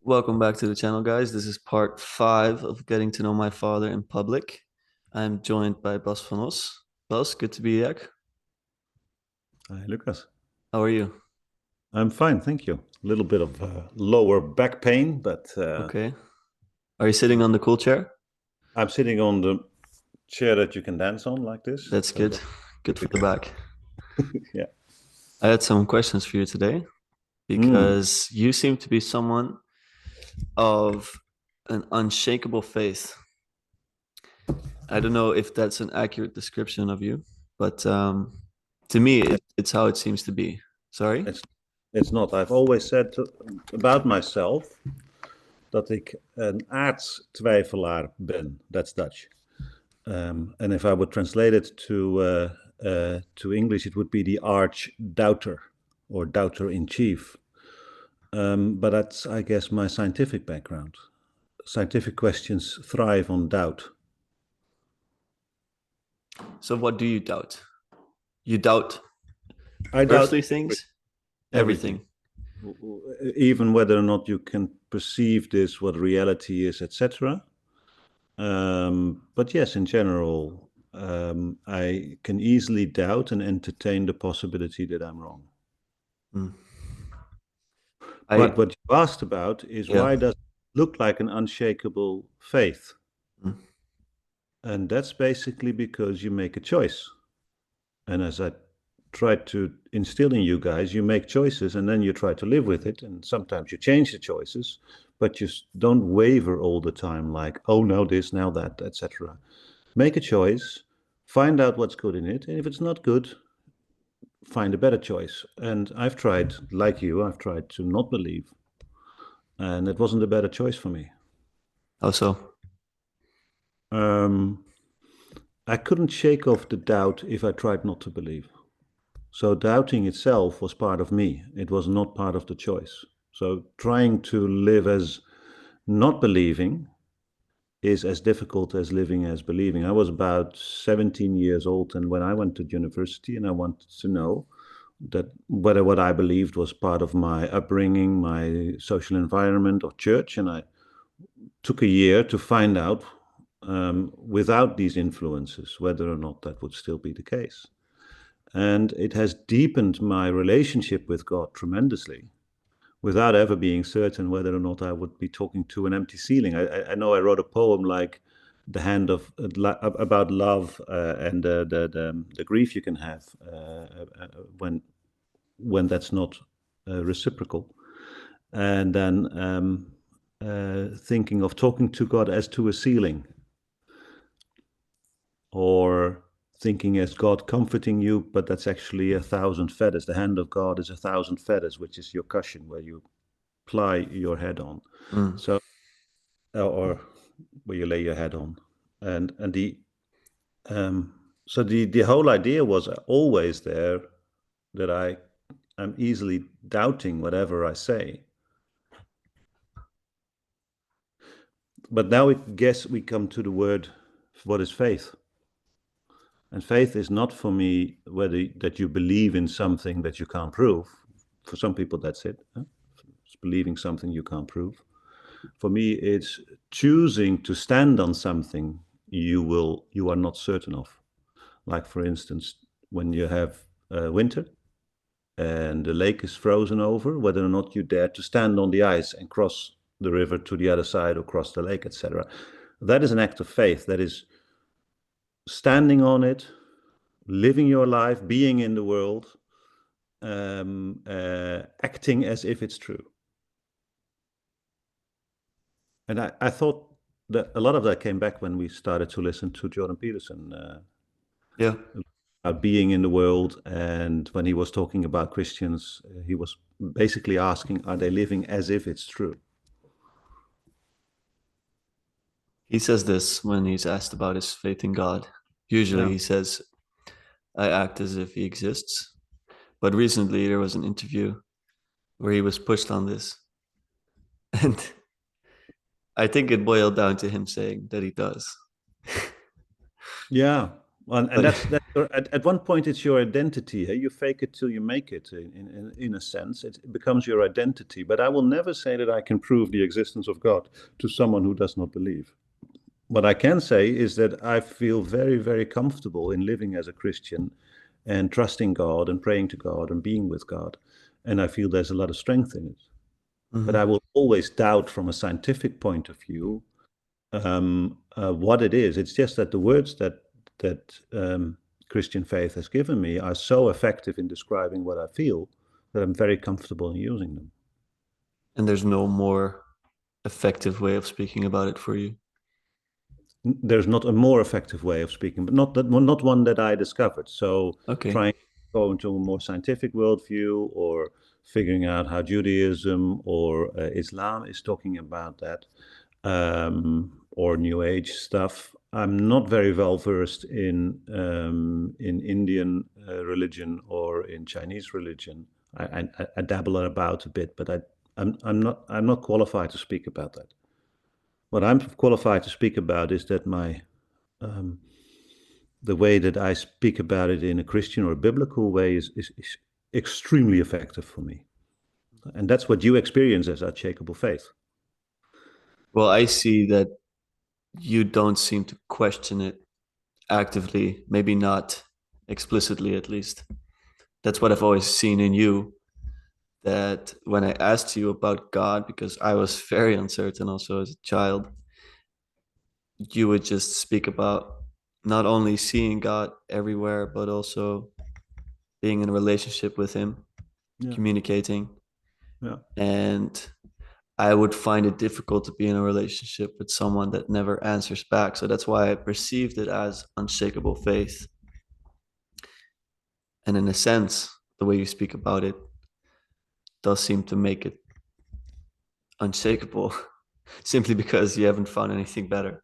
Welcome back to the channel, guys. This is part 5 of getting to know my father in public. I'm joined by Bas van Os. Bas, good to be back. Hi, Lucas. How are you? I'm fine, thank you. A little bit of lower back pain, but Okay. Are you sitting on the cool chair? I'm sitting on the chair that you can dance on like this. That's So good. that's Good for the typical. back. Yeah. I had some questions for you today Mm. because you seem to be someone of an unshakable faith. I don't know if that's an accurate description of you, but to me, it's how it seems to be. Sorry? It's it's not. I've always said about myself dat ik een aardstwijfelaar ben. That's Dutch. And if I would translate it to English, it would be the arch doubter or doubter in chief. But that's, I guess, my scientific background. Scientific questions thrive on doubt. So, what do you doubt? You doubt I doubt earthly things? everything, Everything. even whether or not you can perceive this, what reality is, etc. But yes, in general, I can easily doubt and entertain the possibility that I'm wrong. Mm. But I what you asked about is yeah. why does it look like an unshakable faith? Mm. And that's basically because you make a choice. And as I tried to instill in you guys, you make choices and then you try to live with it. And sometimes you change the choices, but you don't waver all the time, like, oh, now this, now that, etc. Make a choice, find out what's good in it. And if it's not good, find a better choice. And I've tried, like you, I've tried to not believe. And it wasn't a better choice for me. Also, Um, I couldn't shake off the doubt if I tried not to believe. So doubting itself was part of me. It was not part of the choice. So trying to live as not believing is as difficult as living as believing. I was about 17 years old, and when I went to university and I wanted to know that whether what I believed was part of my upbringing, my social environment, or church, and I took a year to find out without these influences whether or not that would still be the case. And it has deepened my relationship with God tremendously without ever being certain whether or not I would be talking to an empty ceiling. I know I wrote a poem like the hand of about love and the grief you can have when that's not reciprocal, and then thinking of talking to God as to a ceiling, or thinking as God comforting you, but that's actually a thousand feathers. The hand of God is a thousand feathers, which is your cushion where you ply your head on. mm. So, or where you lay your head on, and the um, so the whole idea was always there that I'm easily doubting whatever I say. But now I guess we come to the word, what is faith? And faith is not for me whether that you believe in something that you can't prove. For some people, that's it. Huh? It's believing something you can't prove. For me, it's choosing to stand on something you are not certain of. Like for instance, when you have winter and the lake is frozen over, whether or not you dare to stand on the ice and cross the river to the other side or cross the lake, etc. That is an act of faith. That is standing on it, living your life, being in the world, acting as if it's true. And I thought that a lot of that came back when we started to listen to Jordan Peterson Yeah. about being in the world. And when he was talking about Christians, he was basically asking, are they living as if it's true? He says this when he's asked about his faith in God. Usually Yeah. he says, I act as if he exists. But recently there was an interview where he was pushed on this. And I think it boiled down to him saying that he does. Yeah. Well, and But at one point it's your identity. Hey? You fake it till you make it. In a sense, it becomes your identity. But I will never say that I can prove the existence of God to someone who does not believe. What I can say is that I feel very, very comfortable in living as a Christian and trusting God and praying to God and being with God. And I feel there's a lot of strength in it. But I Mhm. will always doubt from a scientific point of view what it is. It's just that the words that Christian faith has given me are so effective in describing what I feel that I'm very comfortable in using them. And there's no more effective way of speaking about it for you. There's not a more effective way of speaking, but not one that I discovered. So Okay. trying to go into a more scientific worldview or figuring out how Judaism or Islam is talking about that, or New Age stuff. I'm not very well versed in Indian religion or in Chinese religion. I dabble about a bit, but I'm not qualified to speak about that. What I'm qualified to speak about is that um, the way that I speak about it in a Christian or a biblical way is extremely effective for me, and that's what you experience as unshakable faith. Well, I see that you don't seem to question it actively, maybe not explicitly at least. That's what I've always seen in you. That when I asked you about God, because I was very uncertain also as a child, you would just speak about not only seeing God everywhere, but also being in a relationship with Him, Yeah, communicating. yeah, And I would find it difficult to be in a relationship with someone that never answers back. So that's why I perceived it as unshakable faith. And in a sense, the way you speak about it does seem to make it unshakable simply because you haven't found anything better.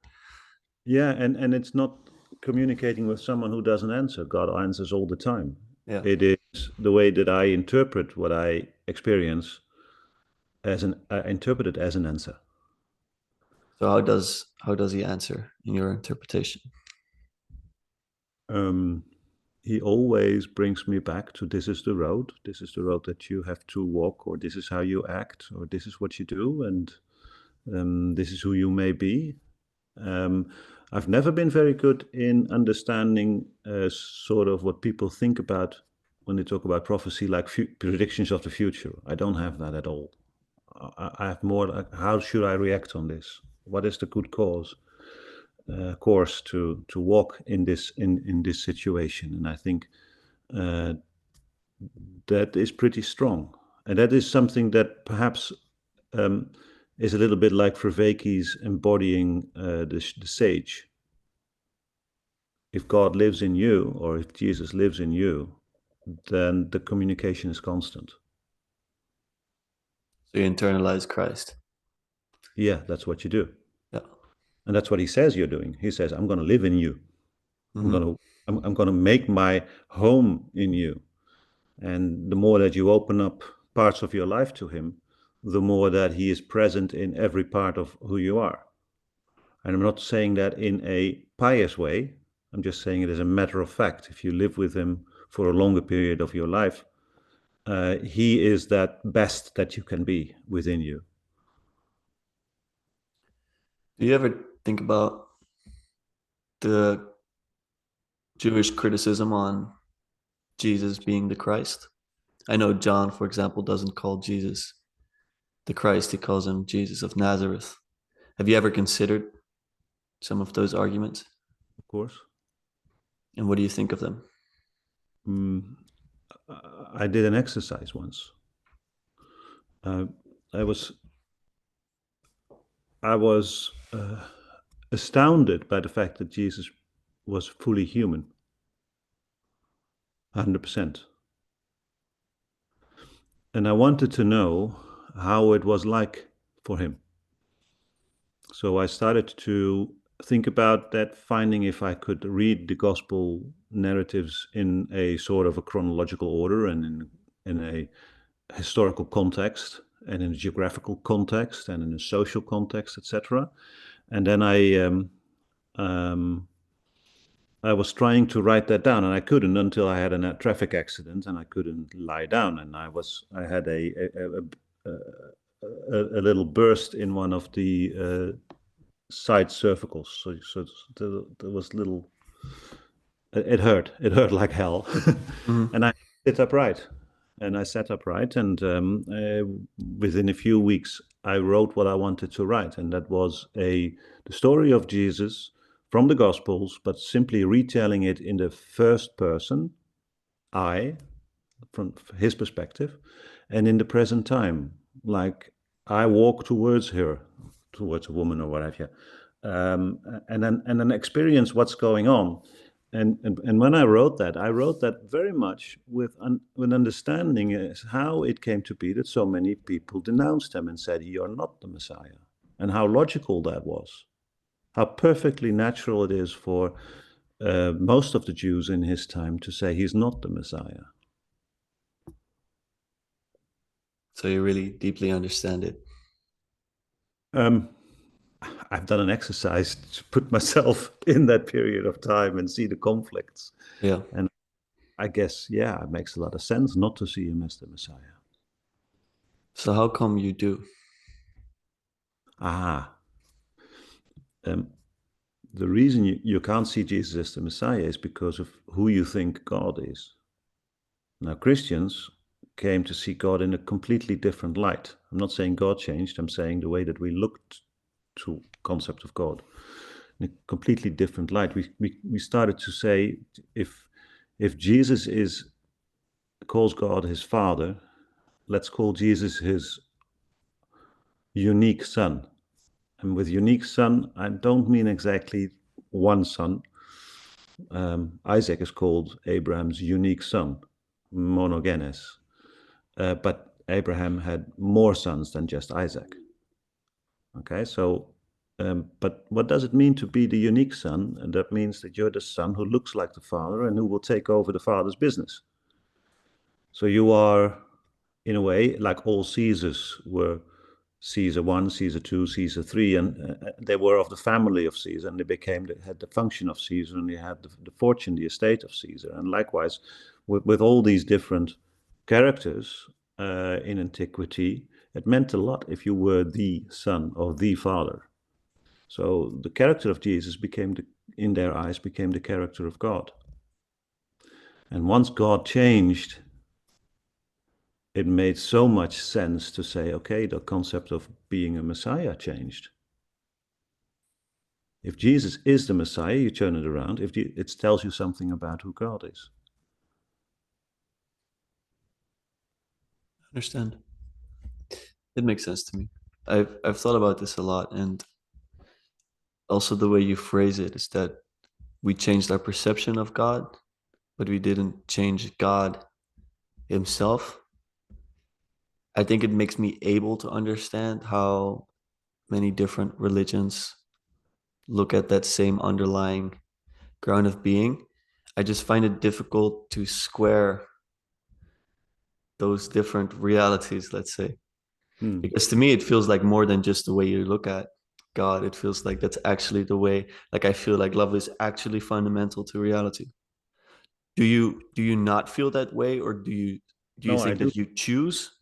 yeah, and it's not communicating with someone who doesn't answer. God answers all the time. Yeah. It is the way that I interpret what I experience as I interpret it as an answer. So how does he answer in your interpretation? Um, he always brings me back to this is the road. This is the road that you have to walk, or this is how you act, or this is what you do, and this is who you may be. Um, I've never been very good in understanding sort of what people think about when they talk about prophecy, like predictions of the future. I don't have that at all. I have more like, how should I react on this? What is the good course to walk in this situation? And I think uh, that is pretty strong, and that is something that perhaps um, is a little bit like Vervaeke's embodying the sage. If God lives in you, or if Jesus lives in you, then the communication is constant. So you internalize Christ. Yeah, that's what you do. Yeah. And that's what he says you're doing. He says, I'm going to live in you. I'm Mm-hmm. going to I'm going to make my home in you. And the more that you open up parts of your life to him, the more that he is present in every part of who you are. And I'm not saying that in a pious way. I'm just saying it as a matter of fact. If you live with him for a longer period of your life, he is that best that you can be within you. Do you ever think about the Jewish criticism on Jesus being the Christ? I know John, for example, doesn't call Jesus the Christ, he calls him Jesus of Nazareth. Have you ever considered some of those arguments? Of course. And what do you think of them? Mm, I did an exercise once. Uh, I was astounded by the fact that Jesus was fully human, 100%. And I wanted to know how it was like for him. So I started to think about that, finding if I could read the gospel narratives in a sort of a chronological order and in a historical context and in a geographical context and in a social context, etc. And then um, I was trying to write that down, and I couldn't until I had a traffic accident, and I couldn't lie down, and I had a little burst in one of the side cervicals. So there was little. It hurt. It hurt like hell, Mhm. and I sit upright, and I sat upright, and within a few weeks, I wrote what I wanted to write, and that was the story of Jesus from the Gospels, but simply retelling it in the first person, I, from his perspective, and in the present time, like I walk towards her, towards a woman or whatever, and then experience what's going on. And when I wrote that very much with an understanding as how it came to be that so many people denounced him and said, "You're not the Messiah," and how logical that was, how perfectly natural it is for most of the Jews in his time to say he's not the Messiah. So you really deeply understand it. Um, I've done an exercise to put myself in that period of time and see the conflicts. Yeah. And I guess, yeah, it makes a lot of sense not to see him as the Messiah. So how come you do? Ah, um, the reason you can't see Jesus as the Messiah is because of who you think God is. Now, Christians came to see God in a completely different light. I'm not saying God changed. I'm saying the way that we looked to concept of God in a completely different light. We started to say if Jesus calls God his Father, let's call Jesus his unique Son. And with unique Son, I don't mean exactly one son. Isaac is called Abraham's unique son, monogenes. But Abraham had more sons than just Isaac. Okay, so, but what does it mean to be the unique son? And that means that you're the son who looks like the father and who will take over the father's business. So you are, in a way, like all Caesars were Caesar 1, Caesar 2, Caesar 3, and they were of the family of Caesar, and they had the function of Caesar, and they had the fortune, the estate of Caesar. And likewise, with all these different characters in antiquity, it meant a lot if you were the son of the father. So the character of Jesus in their eyes, became the character of God. And once God changed, it made so much sense to say, okay, the concept of being a Messiah changed. If Jesus is the Messiah, you turn it around, it tells you something about who God is. Understand. It makes sense to me. I've thought about this a lot, and also the way you phrase it is that we changed our perception of God, but we didn't change God himself. I think it makes me able to understand how many different religions look at that same underlying ground of being. I just find it difficult to square those different realities, let's say. Because to me, it feels like more than just the way you look at God. It feels like that's actually the way, like I feel like love is actually fundamental to reality. Do you not feel that way, or do you No, I think do. that you choose?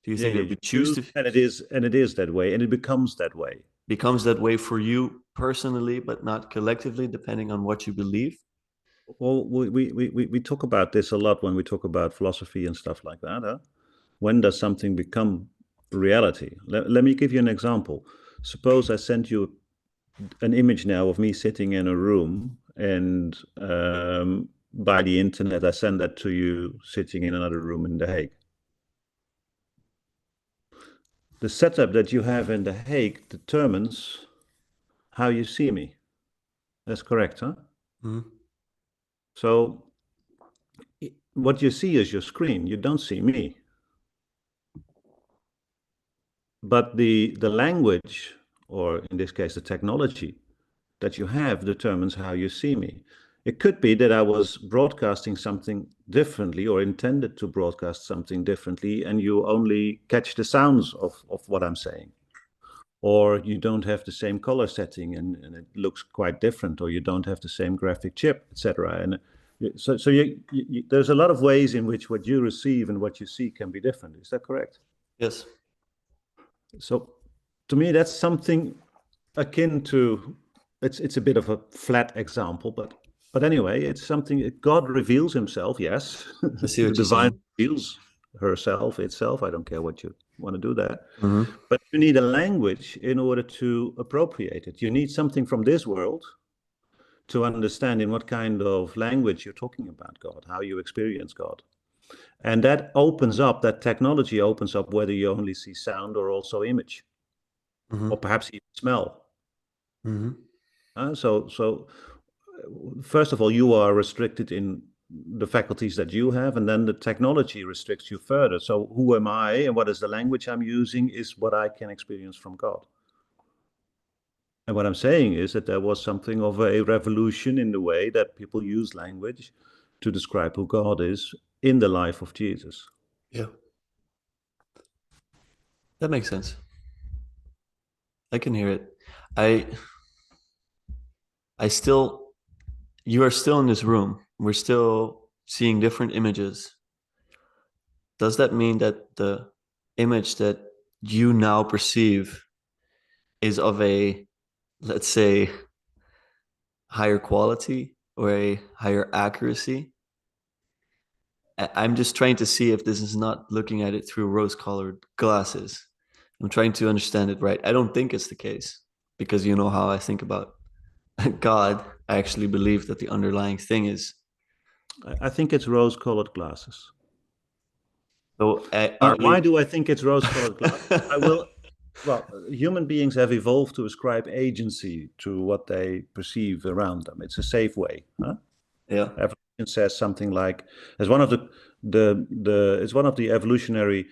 Do you Yeah, think yeah, that you we choose choose, to and it is that way, and it becomes that way. becomes that way for you personally, but not collectively, depending on what you believe? Well, we talk about this a lot when we talk about philosophy and stuff like that. Huh? When does something become reality? Let me give you an example. Suppose I sent you an image now of me sitting in a room, and by the internet, I send that to you sitting in another room in The Hague. The setup that you have in The Hague determines how you see me. That's correct, huh? Mhm. So what you see is your screen. You don't see me. But the language, or in this case, the technology that you have determines how you see me. It could be that I was broadcasting something differently or intended to broadcast something differently, and you only catch the sounds of what I'm saying. or you don't have the same color setting and it looks quite different, or you don't have the same graphic chip, etc. And so there's a lot of ways in which what you receive and what you see can be different. Is that correct? Yes. So to me, that's something akin to, it's a bit of a flat example, but anyway, it's something. God reveals himself, yes. I see The what you're divine saying. reveals herself, itself. I don't care what you want to do that. Mm-hmm. But you need a language in order to appropriate it. You need something from this world to understand in what kind of language you're talking about God, how you experience God. And that opens up, that technology opens up whether you only see sound or also image, Mm-hmm. or perhaps even smell. Mm-hmm. So first of all, you are restricted in the faculties that you have, and then the technology restricts you further. So who am I and what is the language I'm using is what I can experience from God. And what I'm saying is that there was something of a revolution in the way that people use language to describe who God is in the life of Jesus. Yeah. That makes sense. I can hear it. I I still you are still in this room. We're still seeing different images. Does that mean that the image that you now perceive is of a, let's say, higher quality or a higher accuracy? I'm just trying to see if this is not looking at it through rose-colored glasses. I'm trying to understand it right. I don't think it's the case because you know how I think about God. I actually believe that the underlying thing is. I think it's rose-colored glasses. So Why, are we? do I think it's rose-colored glasses? Well, human beings have evolved to ascribe agency to what they perceive around them. It's a safe way. Huh? Yeah. Evolution says something like, as one of it's one of the evolutionary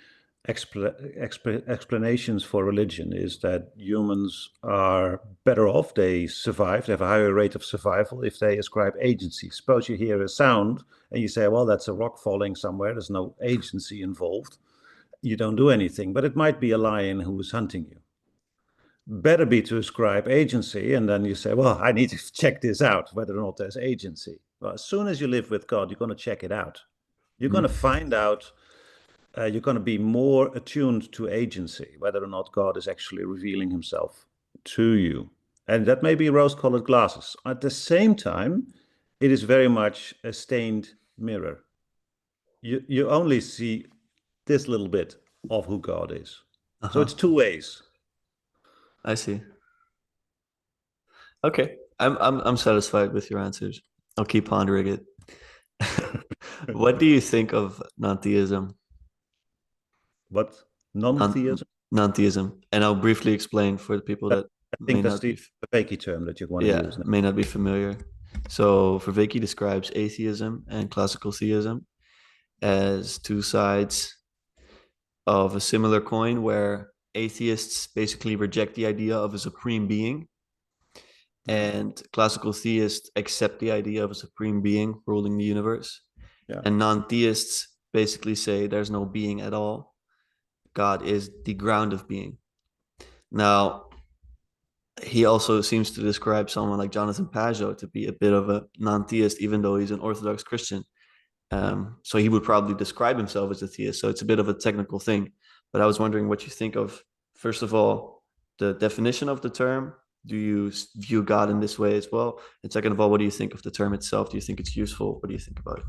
explanations for religion is that humans are better off. They survive. They have a higher rate of survival if they ascribe agency. Suppose you hear a sound and you say, well, that's a rock falling somewhere. There's no agency involved. You don't do anything, but it might be a lion who is hunting you. Better be to ascribe agency, and then you say, well, I need to check this out, whether or not there's agency. Well, as soon as you live with God, you're going to check it out. You're going to find out, you're going to be more attuned to agency, whether or not God is actually revealing himself to you. And that may be rose-colored glasses. At the same time, it is very much a stained mirror. You only see this little bit of who God is. So Uh-huh. it's two ways. I see. Okay. I'm satisfied with your answers. I'll keep pondering it. What do you think of non-theism? What? Non Non-theism? non-theism, and I'll briefly explain for the people That, that I may think that's not the be, Vervaeke term that you want to yeah, use now. may not be familiar. So Vervaeke describes atheism and classical theism as two sides of a similar coin, where atheists basically reject the idea of a supreme being, and classical theists accept the idea of a supreme being ruling the universe. Yeah. And non-theists basically say there's no being at all. God is the ground of being. Now, he also seems to describe someone like Jonathan Pageau to be a bit of a non-theist, even though he's an Orthodox Christian. So he would probably describe himself as a theist. So it's a bit of a technical thing. But I was wondering what you think of, first of all, the definition of the term. Do you view God in this way as well? And second of all, what do you think of the term itself? Do you think it's useful? What do you think about it?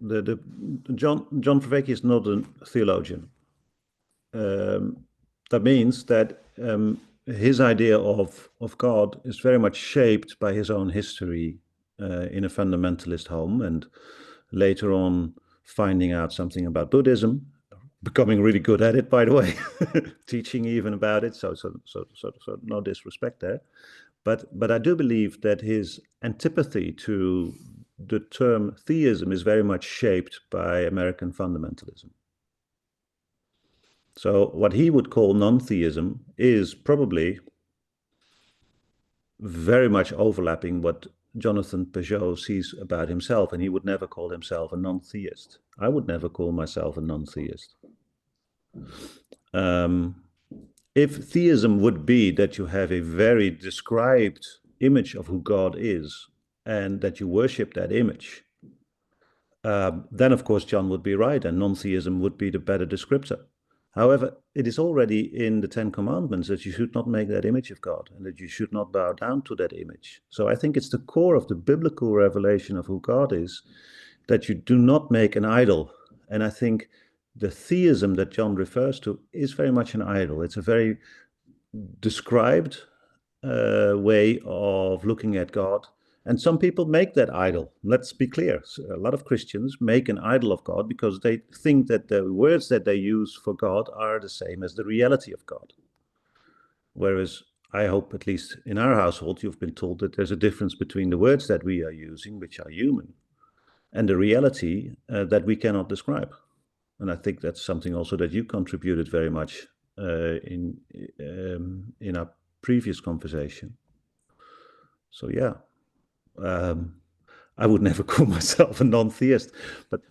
The John Vervaeke is not a theologian. That means that his idea of God is very much shaped by his own history in a fundamentalist home, and later on finding out something about Buddhism, becoming really good at it, by the way, teaching even about it. So no disrespect there, but I do believe that his antipathy to the term theism is very much shaped by American fundamentalism. So what he would call non-theism is probably very much overlapping what Jonathan Pageau sees about himself, and he would never call himself a non-theist. I would never call myself a non-theist. if theism would be that you have a very described image of who God is and that you worship that image, then of course John would be right and non-theism would be the better descriptor. However, it is already in the Ten Commandments that you should not make that image of God and that you should not bow down to that image. So I think it's the core of the biblical revelation of who God is, that you do not make an idol. And I think the theism that John refers to is very much an idol. It's a very described way of looking at God. And some people make that idol. Let's be clear. A lot of Christians make an idol of God because they think that the words that they use for God are the same as the reality of God. Whereas I hope, at least in our household, you've been told that there's a difference between the words that we are using, which are human, and the reality that we cannot describe. And I think that's something also that you contributed very much in our previous conversation. So yeah, I would never call myself a non-theist, but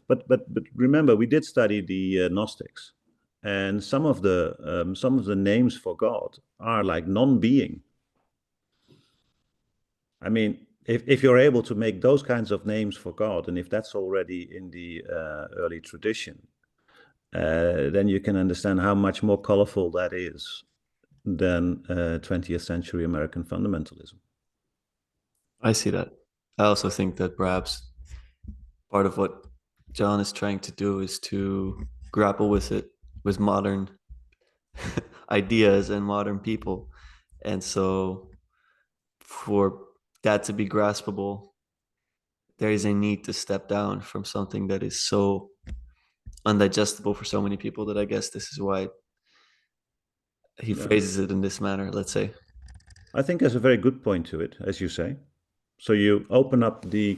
remember, we did study the Gnostics, and some of the names for God are like non-being. I mean, if you're able to make those kinds of names for God, and if that's already in the early tradition, then you can understand how much more colorful that is than 20th century American fundamentalism. I see that. I also think that perhaps part of what John is trying to do is to grapple with it with modern ideas and modern people. And so for that to be graspable, there is a need to step down from something that is so undigestible for so many people that I guess this is why he phrases it in this manner, let's say. I think there's a very good point to it, as you say. So you open up the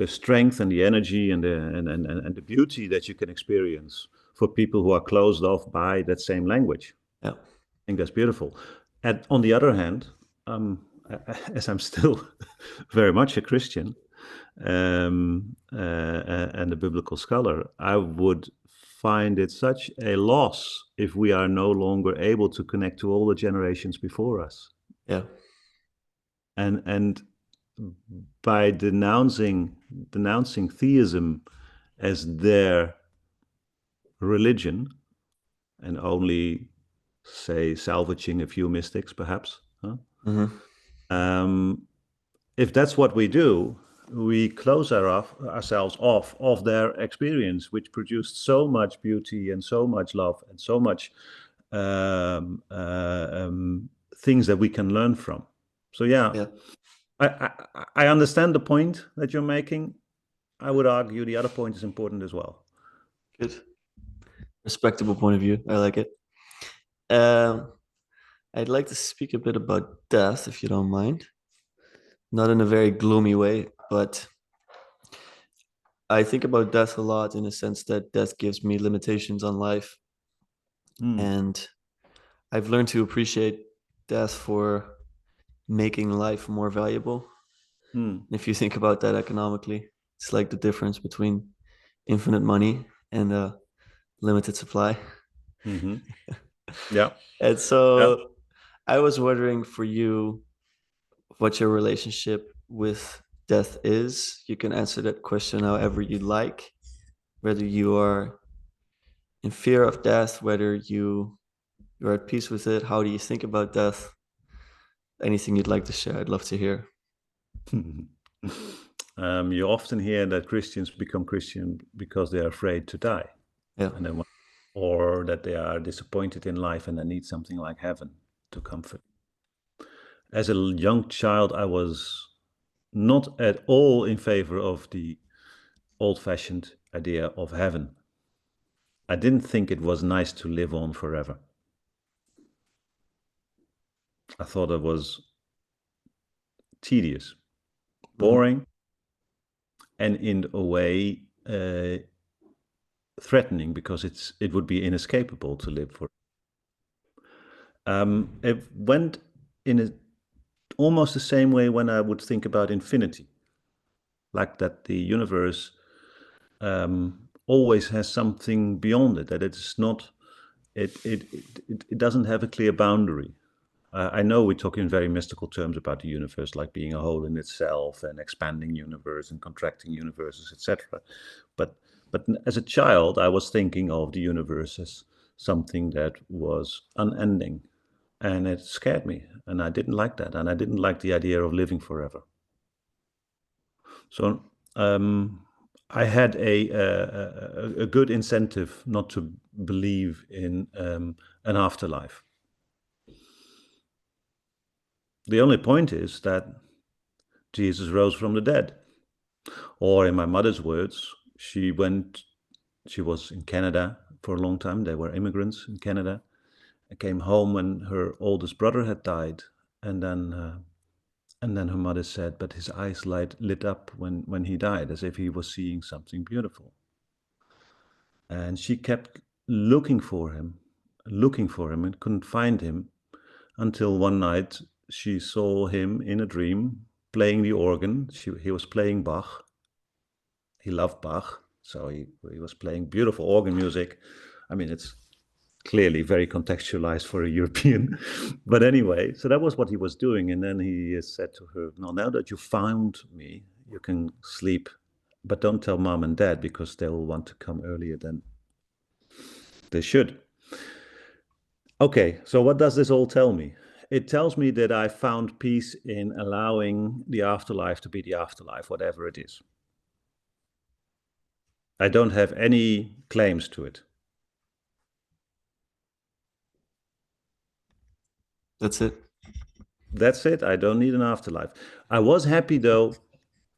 strength and the energy and the beauty that you can experience for people who are closed off by that same language. Yeah. I think that's beautiful. And on the other hand, as I'm still very much a Christian and a biblical scholar, I would find it such a loss if we are no longer able to connect to all the generations before us. Yeah. And by denouncing theism as their religion and only, say, salvaging a few mystics, perhaps. Huh? Mm-hmm. If that's what we do, we close ourselves off of their experience, which produced so much beauty and so much love and so much things that we can learn from. So yeah. I understand the point that you're making. I would argue the other point is important as well. Good. Respectable point of view. I like it. I'd like to speak a bit about death, if you don't mind. Not in a very gloomy way, but I think about death a lot in the sense that death gives me limitations on life. And I've learned to appreciate death for making life more valuable. If you think about that economically, it's like the difference between infinite money and a limited supply. Mm-hmm. Yeah. And so I was wondering for you what your relationship with death is. You can answer that question however you like, whether you are in fear of death, whether you're at peace with it. How do you think about death? Anything you'd like to share, I'd love to hear. You often hear that Christians become Christian because they are afraid to die. Yeah. Or that they are disappointed in life and they need something like heaven to comfort. As a young child, I was not at all in favor of the old-fashioned idea of heaven. I didn't think it was nice to live on forever. I thought it was tedious, boring, and in a way threatening because it would be inescapable to live for. It went in almost the same way when I would think about infinity, like that the universe always has something beyond it, that it's not it doesn't have a clear boundary. I know we talk in very mystical terms about the universe, like being a whole in itself and expanding universe and contracting universes, etc. But as a child, I was thinking of the universe as something that was unending, and it scared me, and I didn't like that, and I didn't like the idea of living forever. So I had a good incentive not to believe in an afterlife. The only point is that Jesus rose from the dead. Or in my mother's words, she was in Canada for a long time. They were immigrants in Canada. I came home when her oldest brother had died. And then her mother said, but his eyes lit up when he died, as if he was seeing something beautiful. And she kept looking for him and couldn't find him until one night she saw him in a dream playing the organ. He was playing Bach. He loved Bach, so he was playing beautiful organ music. I mean, it's clearly very contextualized for a European. But anyway, so that was what he was doing. And then he said to her, "No, now that you found me, you can sleep, but don't tell mom and dad because they'll want to come earlier than they should." Okay, so what does this all tell me? It tells me that I found peace in allowing the afterlife to be the afterlife, whatever it is. I don't have any claims to it. That's it. That's it. I don't need an afterlife. I was happy though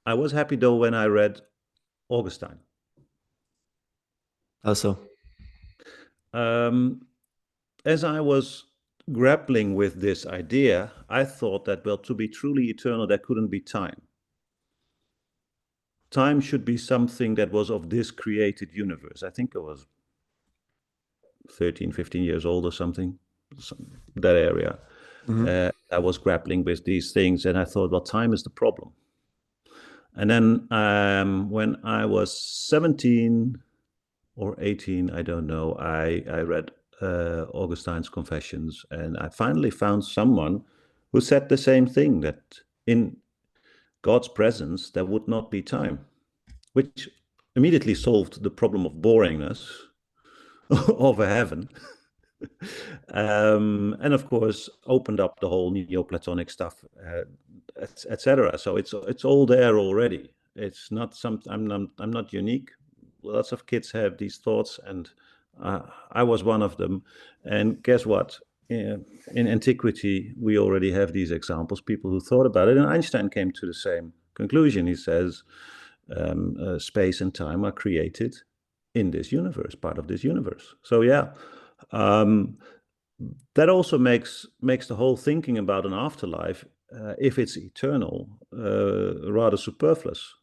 when I read Augustine. How so? As I was grappling with this idea, I thought that, well, to be truly eternal, there couldn't be time. Time should be something that was of this created universe. I think I was 13, 15 years old or something, that area. I was grappling with these things, and I thought, well, time is the problem. And then when I was 17 or 18, I don't know, I read Augustine's Confessions, and I finally found someone who said the same thing, that in God's presence there would not be time, which immediately solved the problem of boringness of a heaven. And of course opened up the whole Neoplatonic stuff, etc. So it's all there already. It's not I'm not unique. Lots of kids have these thoughts, and I was one of them. And guess what? In antiquity, we already have these examples, people who thought about it, and Einstein came to the same conclusion. He says space and time are created in this universe, part of this universe. So yeah, that also makes the whole thinking about an afterlife, if it's eternal, rather superfluous.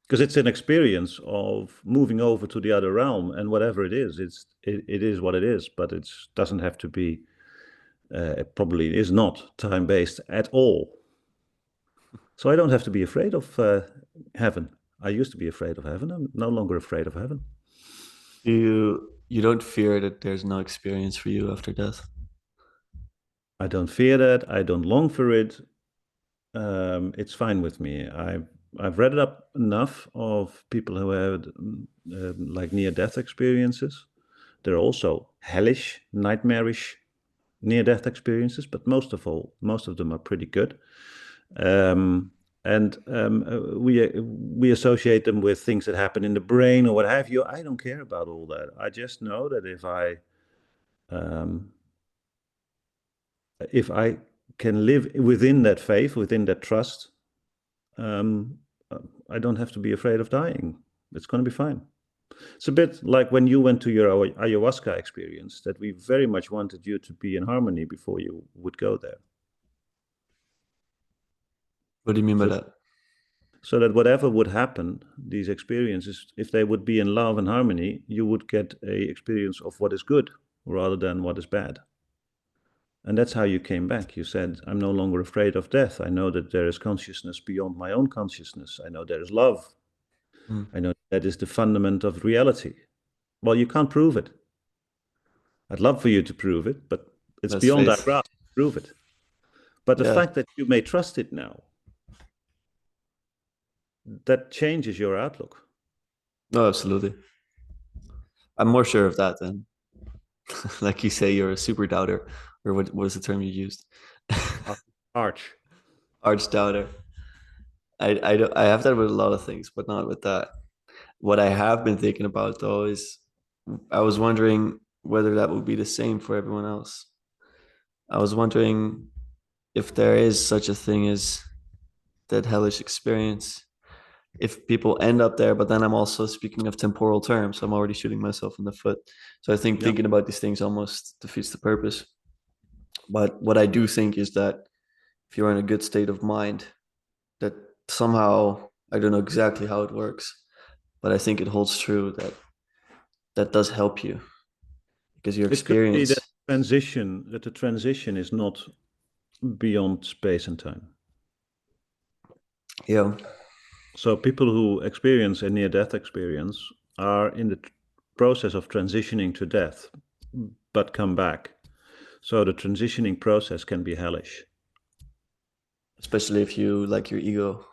Because it's an experience of moving over to the other realm, and whatever it is, it is what it is. But it doesn't have to be. It probably is not time-based at all. So I don't have to be afraid of heaven. I used to be afraid of heaven. I'm no longer afraid of heaven. You don't fear that there's no experience for you after death? I don't fear that. I don't long for it. It's fine with me. I've read up enough of people who had like near-death experiences. There are also hellish, nightmarish near-death experiences, but most of them are pretty good. We associate them with things that happen in the brain or what have you. I don't care about all that. I just know that if I can live within that faith, within that trust, I don't have to be afraid of dying. It's going to be fine. It's a bit like when you went to your ayahuasca experience, that we very much wanted you to be in harmony before you would go there. What do you mean by that? So that whatever would happen, these experiences, if they would be in love and harmony, you would get a experience of what is good rather than what is bad. And that's how you came back. You said, I'm no longer afraid of death. I know that there is consciousness beyond my own consciousness. I know there is love. I know that is the fundament of reality. Well, you can't prove it. I'd love for you to prove it, but it's That's beyond our faith. grasp to prove it. But the Yeah. fact that you may trust it now, that changes your outlook. No, absolutely. I'm more sure of that than, like you say, you're a super doubter, or what was the term you used? Arch. Arch doubter. I have that with a lot of things, but not with that. What I have been thinking about though is I was wondering whether that would be the same for everyone else. I was wondering if there is such a thing as that hellish experience. If people end up there, but then I'm also speaking of temporal terms, so I'm already shooting myself in the foot. So I think Yeah. thinking about these things almost defeats the purpose. But what I do think is that if you're in a good state of mind, that somehow, I don't know exactly how it works, but I think it holds true that that does help you because your It could be experience. that the transition is not beyond space and time. Yeah, So people who experience a near-death experience are in the process of transitioning to death, but come back. So the transitioning process can be hellish. especially if you like your ego.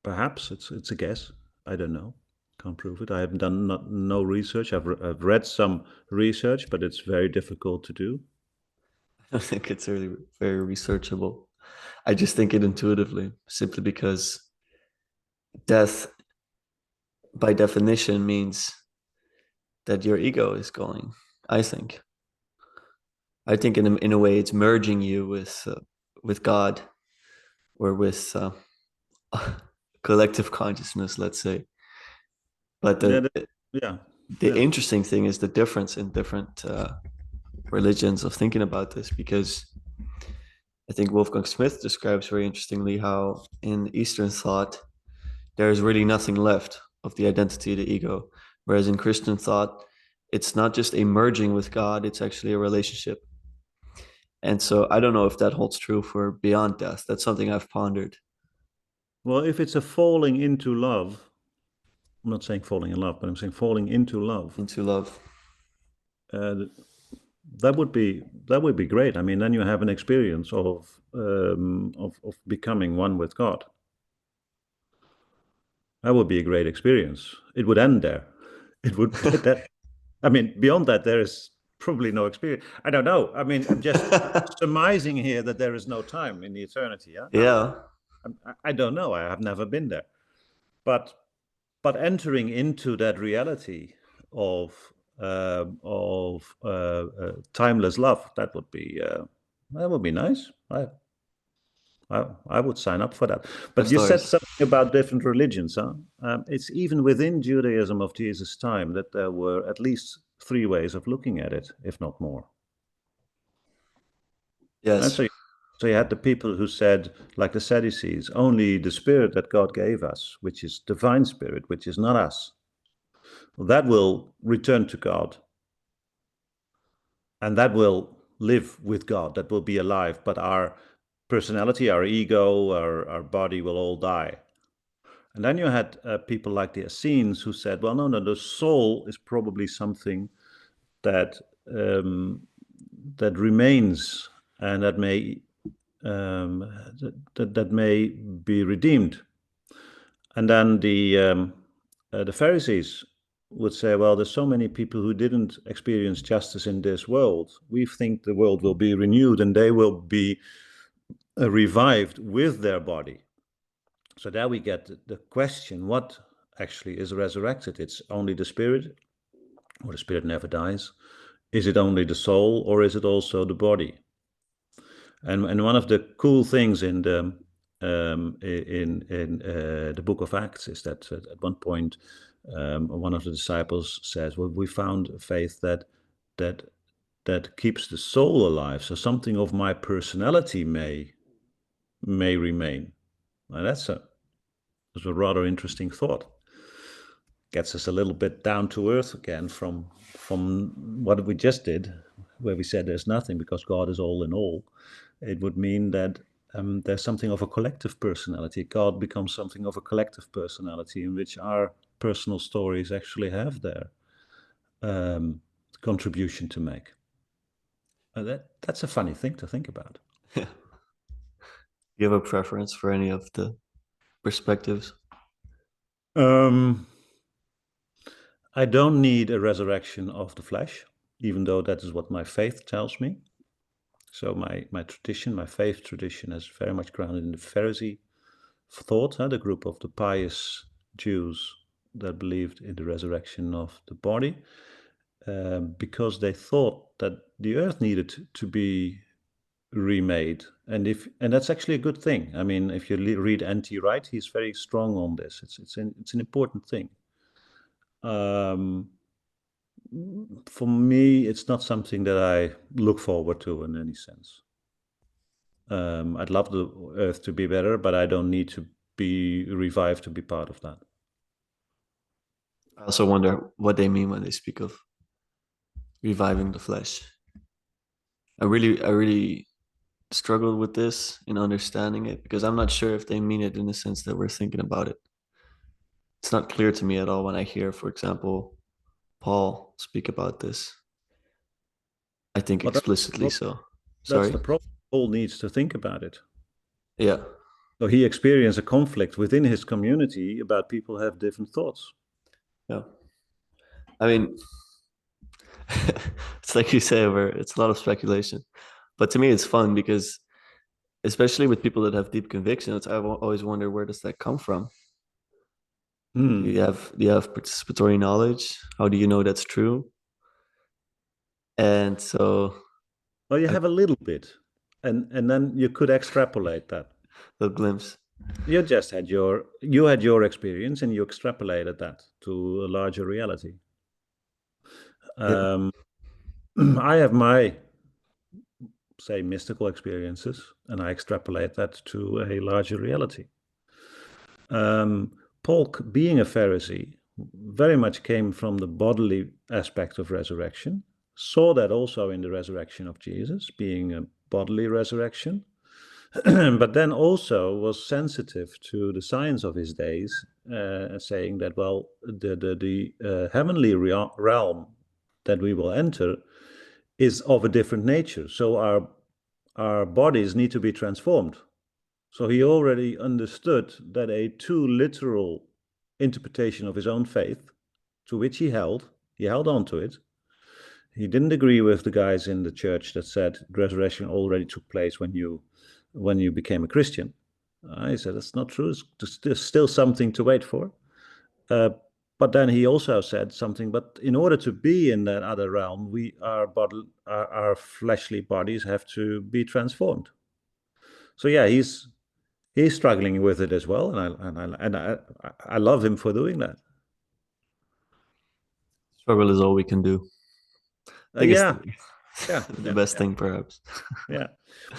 Perhaps it's a guess. I don't know. Can't prove it. I haven't done no research. I've read some research, but it's very difficult to do. I think it's really very researchable. I just think it intuitively, simply because death, by definition, means that your ego is going. I think. I think in a way it's merging you with God or with collective consciousness, let's say. But Yeah, yeah, the yeah. interesting thing is the difference in different religions of thinking about this, because I think Wolfgang Smith describes very interestingly how in Eastern thought there is really nothing left of the identity of the ego, whereas in Christian thought it's not just a merging with God; it's actually a relationship. And so I don't know if that holds true for beyond death. That's something I've pondered. Well, if it's a falling into love, I'm not saying falling in love, but I'm saying falling into love. Into love. Uh, that would be great. I mean, then you have an experience of becoming one with God. That would be a great experience. It would end there. It would that. I mean, beyond that, there is probably no experience. I don't know. I mean, I'm just surmising here that there is no time in the eternity. Yeah. Now, Yeah, I don't know. I have never been there, but entering into that reality of timeless love, that would be nice. I would sign up for that. But of you said course. something about different religions, huh? It's even within Judaism of Jesus' time that there were at least three ways of looking at it, if not more. And Yes. so you had the people who said, like the Sadducees, only the spirit that God gave us, which is divine spirit, which is not us, that will return to God. And that will live with God, that will be alive, but our personality, our ego, our body will all die. And then you had people like the Essenes who said, well, no, the soul is probably something that that remains and that may that may be redeemed. And then the Pharisees would say, well, there's so many people who didn't experience justice in this world. We think the world will be renewed and they will be revived with their body. So there we get the question, what actually is resurrected? It's only the spirit, or the spirit never dies. Is it only the soul, or is it also the body? And one of the cool things in the book of Acts is that at one point one of the disciples says, "Well, we found a faith that that keeps the soul alive. So something of my personality may remain." And that's a rather interesting thought. Gets us a little bit down to earth again from what we just did, where we said there's nothing because God is all in all. It would mean that there's something of a collective personality. God becomes something of a collective personality in which our personal stories actually have there. um, contribution to make. That's a funny thing to think about. Do you have a preference for any of the perspectives? Um, I don't need a resurrection of the flesh, even though that is what my faith tells me. So my tradition, my faith tradition, is very much grounded in the Pharisee thought, the group of the pious Jews that believed in the resurrection of the body, because they thought that the earth needed to be remade, and that's actually a good thing. I mean, if you read N.T. Wright, he's very strong on this. It's an important thing. For me, it's not something that I look forward to in any sense. I'd love the earth to be better, but I don't need to be revived to be part of that. I also wonder what they mean when they speak of reviving the flesh. I really struggled with this in understanding it because I'm not sure if they mean it in the sense that we're thinking about it. It's not clear to me at all when I hear, for example, Paul speak about this. I think Well, explicitly so. that's Sorry? the problem. Paul needs to think about it. Yeah. So he experienced a conflict within his community about people have different thoughts. Yeah. I mean, it's like you say, it's a lot of speculation. But to me, it's fun because, especially with people that have deep convictions, I always wonder where does that come from? Hmm. Do you have participatory knowledge? How do you know that's true? And so Well, you a have a little bit, and then you could extrapolate that. little glimpse. You had your experience, and you extrapolated that to a larger reality. Yeah. Um, I have my, say, mystical experiences, and I extrapolate that to a larger reality. Paul, being a Pharisee, very much came from the bodily aspect of resurrection, saw that also in the resurrection of Jesus, being a bodily resurrection, but then also was sensitive to the science of his days, saying that, well, the heavenly realm that we will enter is of a different nature. So our bodies need to be transformed. So he already understood that a too literal interpretation of his own faith, to which he held on to it. He didn't agree with the guys in the church that said resurrection already took place when you became a Christian. I said that's not true. There's still something to wait for. Uh, but then he also said something. But in order to be in that other realm, our fleshly bodies have to be transformed. So yeah, he's struggling with it as well, and I love him for doing that. Struggle is all we can do. I think it's Yeah, yeah, the yeah, best yeah, thing, perhaps. yeah.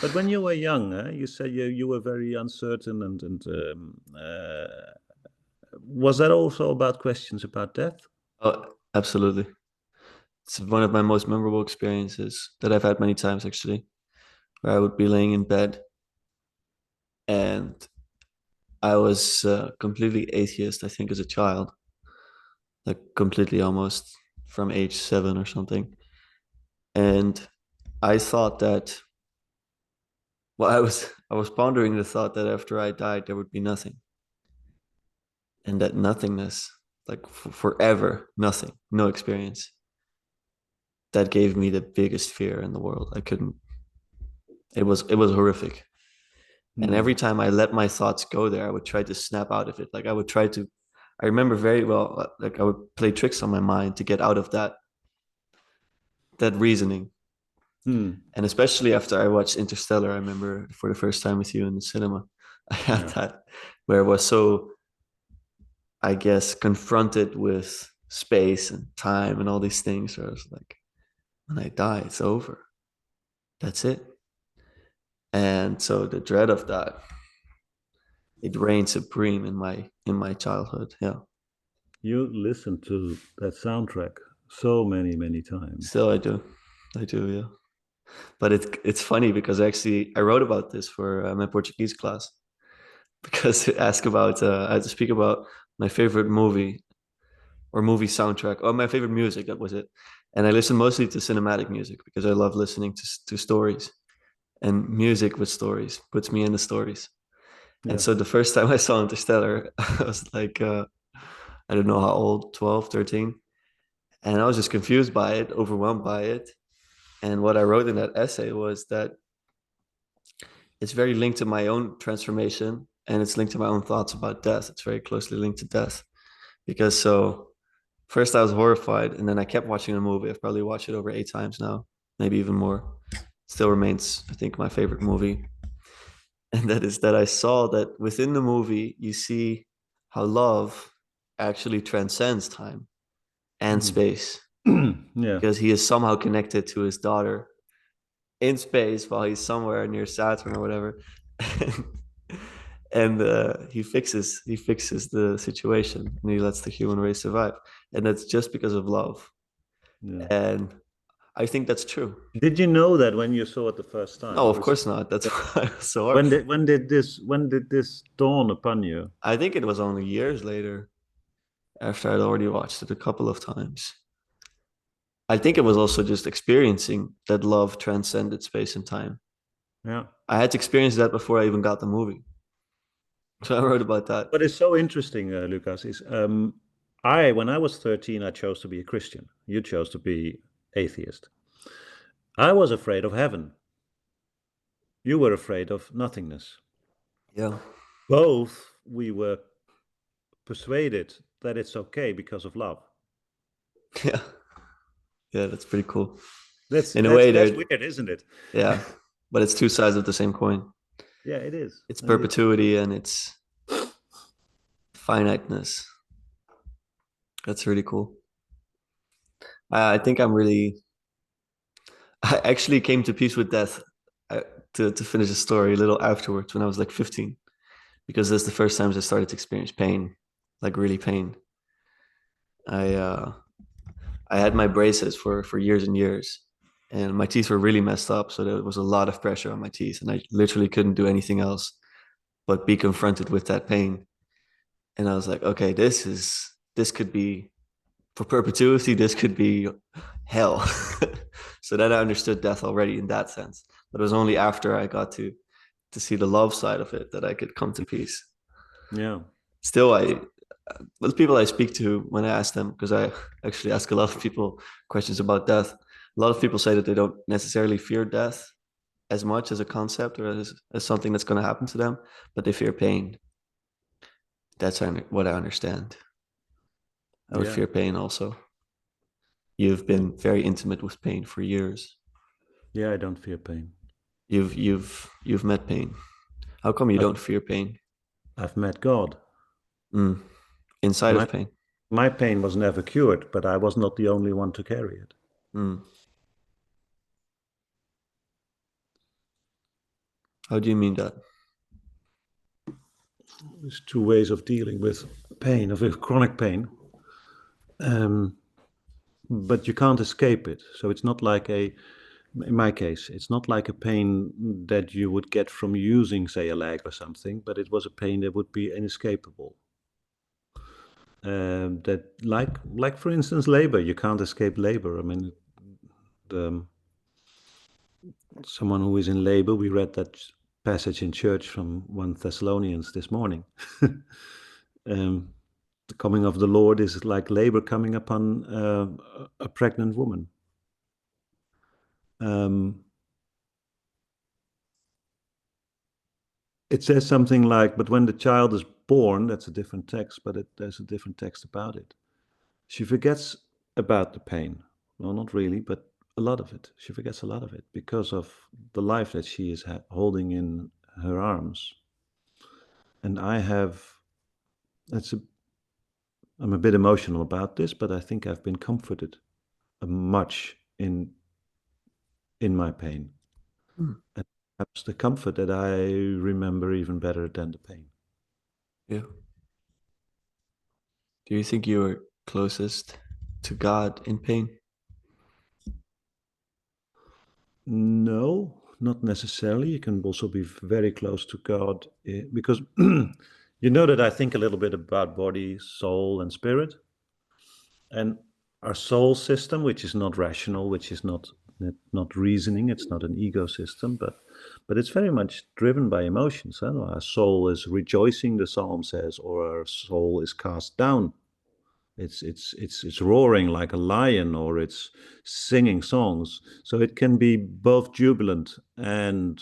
But when you were young, you said you were very uncertain, was that also about questions about death? Oh, absolutely. It's one of my most memorable experiences that I've had many times, actually, where I would be laying in bed and I was completely atheist, I think, as a child, like completely almost from age 7 or something. And I thought that, well, I was pondering the thought that after I died, there would be nothing. And that nothingness, like forever, nothing, no experience. That gave me the biggest fear in the world. I couldn't, it was horrific. And every Hmm. time I let my thoughts go there, I would try to snap out of it. Like I would try to, I remember very well, like I would play tricks on my mind to get out of that reasoning. Hmm. And especially after I watched Interstellar, I remember for the first time with you in the cinema, I had Yeah. that where I was so, I guess, confronted with space and time and all these things. Where I was like, when I die, it's over. That's it. And so the dread of that, it reigned supreme in my childhood. Yeah. You listened to that soundtrack so many times. Still I do, yeah. But it's funny because actually I wrote about this for my Portuguese class because I had to speak about my favorite movie or movie soundtrack. Oh, my favorite music, that was it. And I listen mostly to cinematic music because I love listening to stories. And music with stories puts me in the stories. And Yeah. so the first time I saw Interstellar, I was like, I don't know how old, 12, 13. And I was just confused by it, overwhelmed by it. And what I wrote in that essay was that it's very linked to my own transformation and it's linked to my own thoughts about death. It's very closely linked to death. Because so first I was horrified and then I kept watching the movie. I've probably watched it over 8 times now, maybe even more. Still remains, I think, my favorite movie. And that is that I saw that within the movie, you see how love actually transcends time and space Yeah. because he is somehow connected to his daughter in space while he's somewhere near Saturn or whatever. And he fixes the situation and he lets the human race survive. And that's just because of love. Yeah. And I think that's true. Did you know that when you saw it the first time? No, of Or course not. That's why I was so hard. when did this dawn upon you? I think it was only years later after I'd already watched it a couple of times. I think it was also just experiencing that love transcended space and time. Yeah. I had to experience that before I even got the movie. So I wrote about that. What is so interesting, Lucas, is when I was 13, I chose to be a Christian. You chose to be atheist. I was afraid of heaven. You were afraid of nothingness. Yeah. Both we were persuaded that it's okay because of love. Yeah. Yeah, that's pretty cool. That's In a that's way, that's they're, weird, isn't it? yeah, but it's two sides of the same coin. Yeah, it is. It's Indeed. perpetuity and it's finiteness. That's really cool. I think I actually came to peace with death uh, to finish the story a little afterwards when I was like 15, because that's the first times I started to experience pain, like really pain. I uh, I had my braces for years and years, and my teeth were really messed up, so there was a lot of pressure on my teeth, and I literally couldn't do anything else but be confronted with that pain. And I was like, okay, this could be for perpetuity. This could be hell. So then I understood death already in that sense, but it was only after I got to see the love side of it that I could come to peace. Yeah. Still, with people I speak to when I ask them, because I actually ask a lot of people questions about death, a lot of people say that they don't necessarily fear death as much as a concept or as something that's going to happen to them, but they fear pain. That's what I understand. I would Yeah. fear pain also. You've been very intimate with pain for years. Yeah, I don't fear pain. You've met pain. How come you I've, don't fear pain? I've met God. Mm. Inside My of pain. my pain was never cured, but I was not the only one to carry it. Mm. How do you mean that? There's two ways of dealing with pain, of chronic pain. But you can't escape it. So it's not like in my case, it's not like a pain that you would get from using, say, a leg or something, but it was a pain that would be inescapable. That, like for instance, labor. You can't escape labor. I mean, the, someone who is in labor. We read that passage in church from 1 Thessalonians this morning. um, the coming of the Lord is like labor coming upon a pregnant woman. Um, it says something like, but when the child is born, that's a different text, but there's a different text about it. She forgets about the pain. Well, not really, but a lot of it. She forgets a lot of it because of the life that she is holding in her arms. And that's a, I'm a bit emotional about this, but I think I've been comforted much in my pain. Mm. And perhaps the comfort that I remember even better than the pain. Yeah. Do you think you were closest to God in pain? No, not necessarily. You can also be very close to God because you know that I think a little bit about body, soul, and spirit. And our soul system, which is not rational, which is not reasoning, it's not an ego system, but it's very much driven by emotions. Huh? Our soul is rejoicing, the psalm says, or our soul is cast down. It's roaring like a lion, or it's singing songs. So it can be both jubilant and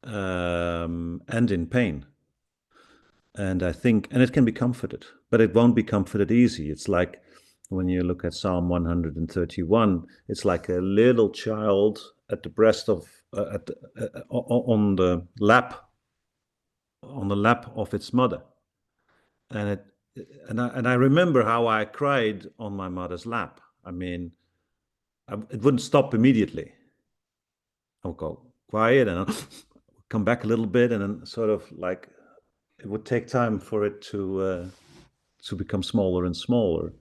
in pain. And I think, and it can be comforted, but it won't be comforted easy. It's like when you look at Psalm 131, it's like a little child at the breast of, on the lap of its mother. And I remember how I cried on my mother's lap. I mean, it wouldn't stop immediately. I would go quiet and I'll come back a little bit, and then sort of like it would take time for it to become smaller and smaller.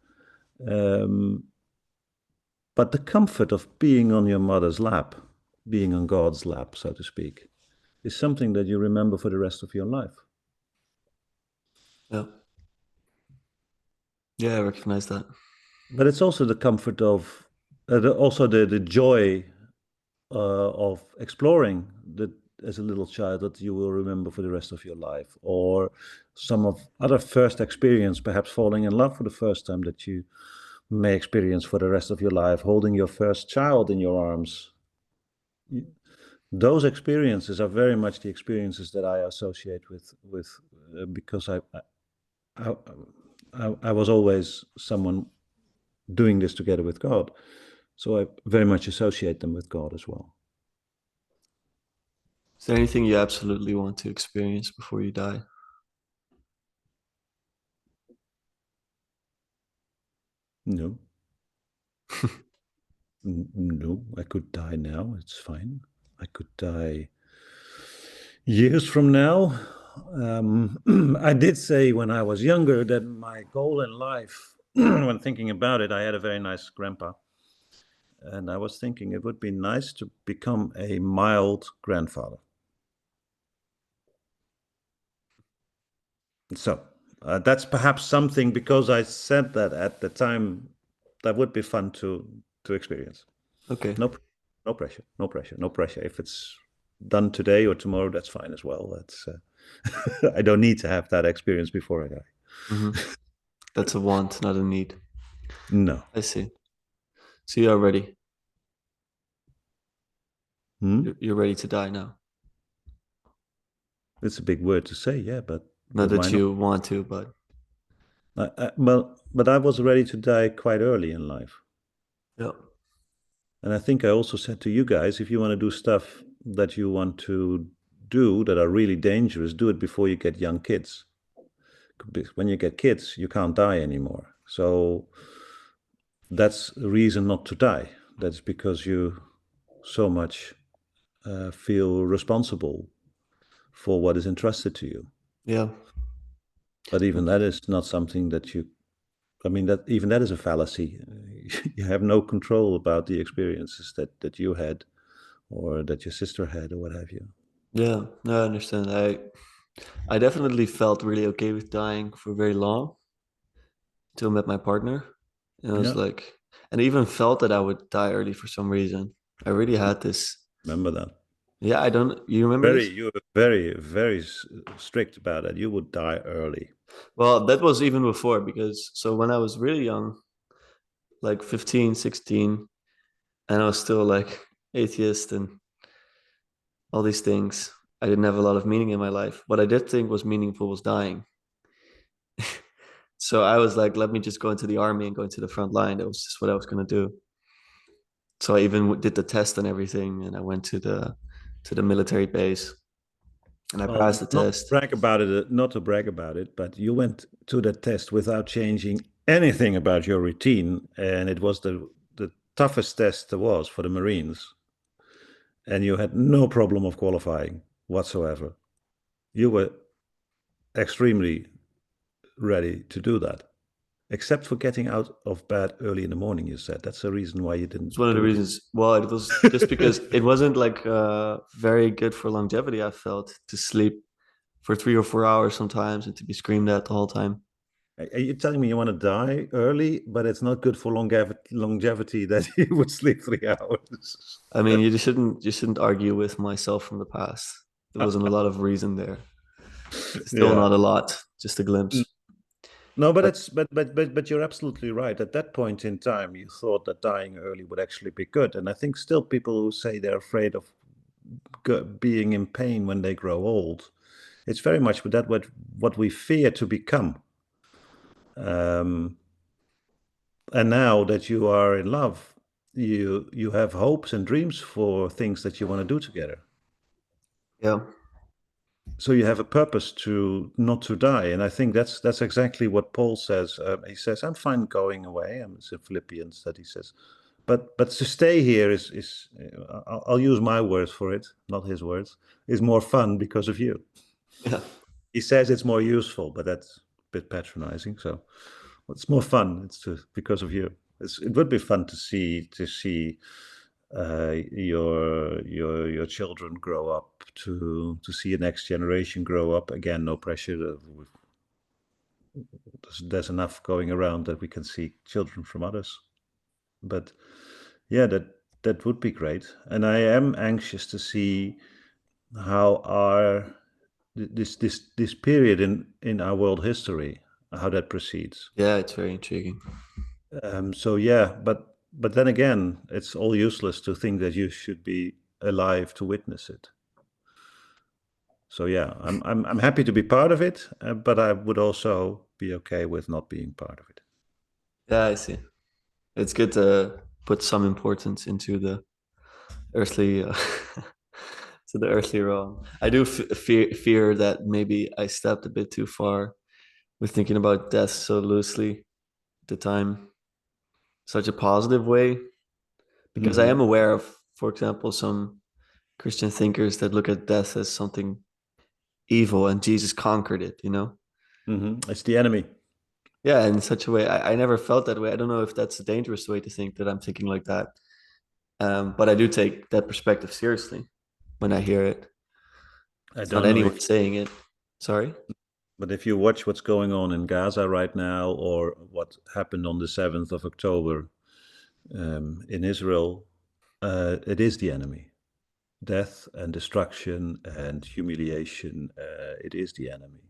But the comfort of being on your mother's lap, being on God's lap, so to speak, is something that you remember for the rest of your life. Yeah. Yeah, I recognize that. But it's also the comfort of, also the joy of exploring that as a little child that you will remember for the rest of your life, or some of other first experience, perhaps falling in love for the first time, that you may experience for the rest of your life, holding your first child in your arms. Those experiences are very much the experiences that I associate with because I was always someone doing this together with God, so I very much associate them with God as well. Is there anything you absolutely want to experience before you die? No. No, I could die now. It's fine. I could die years from now. I did say when I was younger that my goal in life, when thinking about it, I had a very nice grandpa. And I was thinking it would be nice to become a mild grandfather. So that's perhaps something, because I said that at the time, that would be fun to experience. Okay. No pressure, no pressure, no pressure. If it's done today or tomorrow, that's fine as well. That's I don't need to have that experience before I die. Mm-hmm. That's a want, not a need. No. I see. So you are ready. You're ready to die now. It's a big word to say, yeah, but Not why that not? you want to, but Well, but I was ready to die quite early in life. yeah. And I think I also said to you guys, if you want to do stuff that you want to do that are really dangerous, do it before you get young kids. When you get kids, you can't die anymore. So that's a reason not to die. That's because you so much feel responsible for what is entrusted to you. Yeah. But even that is not something that you, I mean, that even that is a fallacy. You have no control about the experiences that you had, or that your sister had, or what have you. Yeah. No, I understand. I definitely felt really okay with dying for very long until I met my partner. And I was Yeah, like, and I even felt that I would die early for some reason. I really had this. remember that. Yeah, I don't. You remember this? You were very, very strict about that. You would die early. Well, that was even before because so when I was really young, like 15, 16, and I was still like atheist and all these things, I didn't have a lot of meaning in my life. What I did think was meaningful was dying. So I was like, let me just go into the army and go into the front line. That was just what I was going to do. So I even did the test and everything, and I went to the military base, and I Well, passed the not to test. brag about it, not to brag about it, but you went to the test without changing anything about your routine, and it was the toughest test there was for the Marines, and you had no problem of qualifying whatsoever. You were extremely ready to do that, except for getting out of bed early in the morning. You said that's the reason why you It's didn't one of the do it. reasons. Well, it was just because it wasn't like very good for longevity. I felt to sleep for 3 or 4 hours sometimes and to be screamed at the whole time. Are you telling me you want to die early, but it's not good for longevity that you would sleep 3 hours? I mean, you shouldn't argue with myself from the past. There wasn't a lot of reason there. Still Yeah. not a lot, just a glimpse. No, but But it's but you're absolutely right. At that point in time, you thought that dying early would actually be good, and I think still people who say they're afraid of being in pain when they grow old, it's very much what we fear to become. Um, and now that you are in love, you have hopes and dreams for things that you want to do together. yeah, So you have a purpose to not to die, and I think that's exactly what Paul says. He says, "I'm fine going away." And it's in Philippians that he says, but to stay here is I'll use my words for it, not his words. Is more fun because of you. yeah, He says it's more useful, but that's a bit patronizing. So it's more fun. Because of you. It would be fun to see your children grow up, to see a next generation grow up. Again, no pressure. There's enough going around that we can see children from others. But yeah, that would be great. And I am anxious to see how our this period in our world history, how that proceeds. yeah. It's very intriguing. So yeah, but then again, it's all useless to think that you should be alive to witness it. So yeah, I'm happy to be part of it, but I would also be okay with not being part of it. Yeah, I see. It's good to put some importance into the earthly, to the earthly realm. I do fear that maybe I stepped a bit too far with thinking about death so loosely at the time, such a positive way, because I am Hmm. aware of, for example, some Christian thinkers that look at death as something evil and Jesus conquered it, you know? It's the enemy. Yeah, in such a way. I never felt that way. I don't know if that's a dangerous way to think that I'm thinking like that. But I do take that perspective seriously when I hear it. I It's not don't know anyone if, saying it. Sorry. but if you watch what's going on in Gaza right now, or what happened on the 7th of October in Israel, it is the enemy. Death and destruction and humiliation. It is the enemy.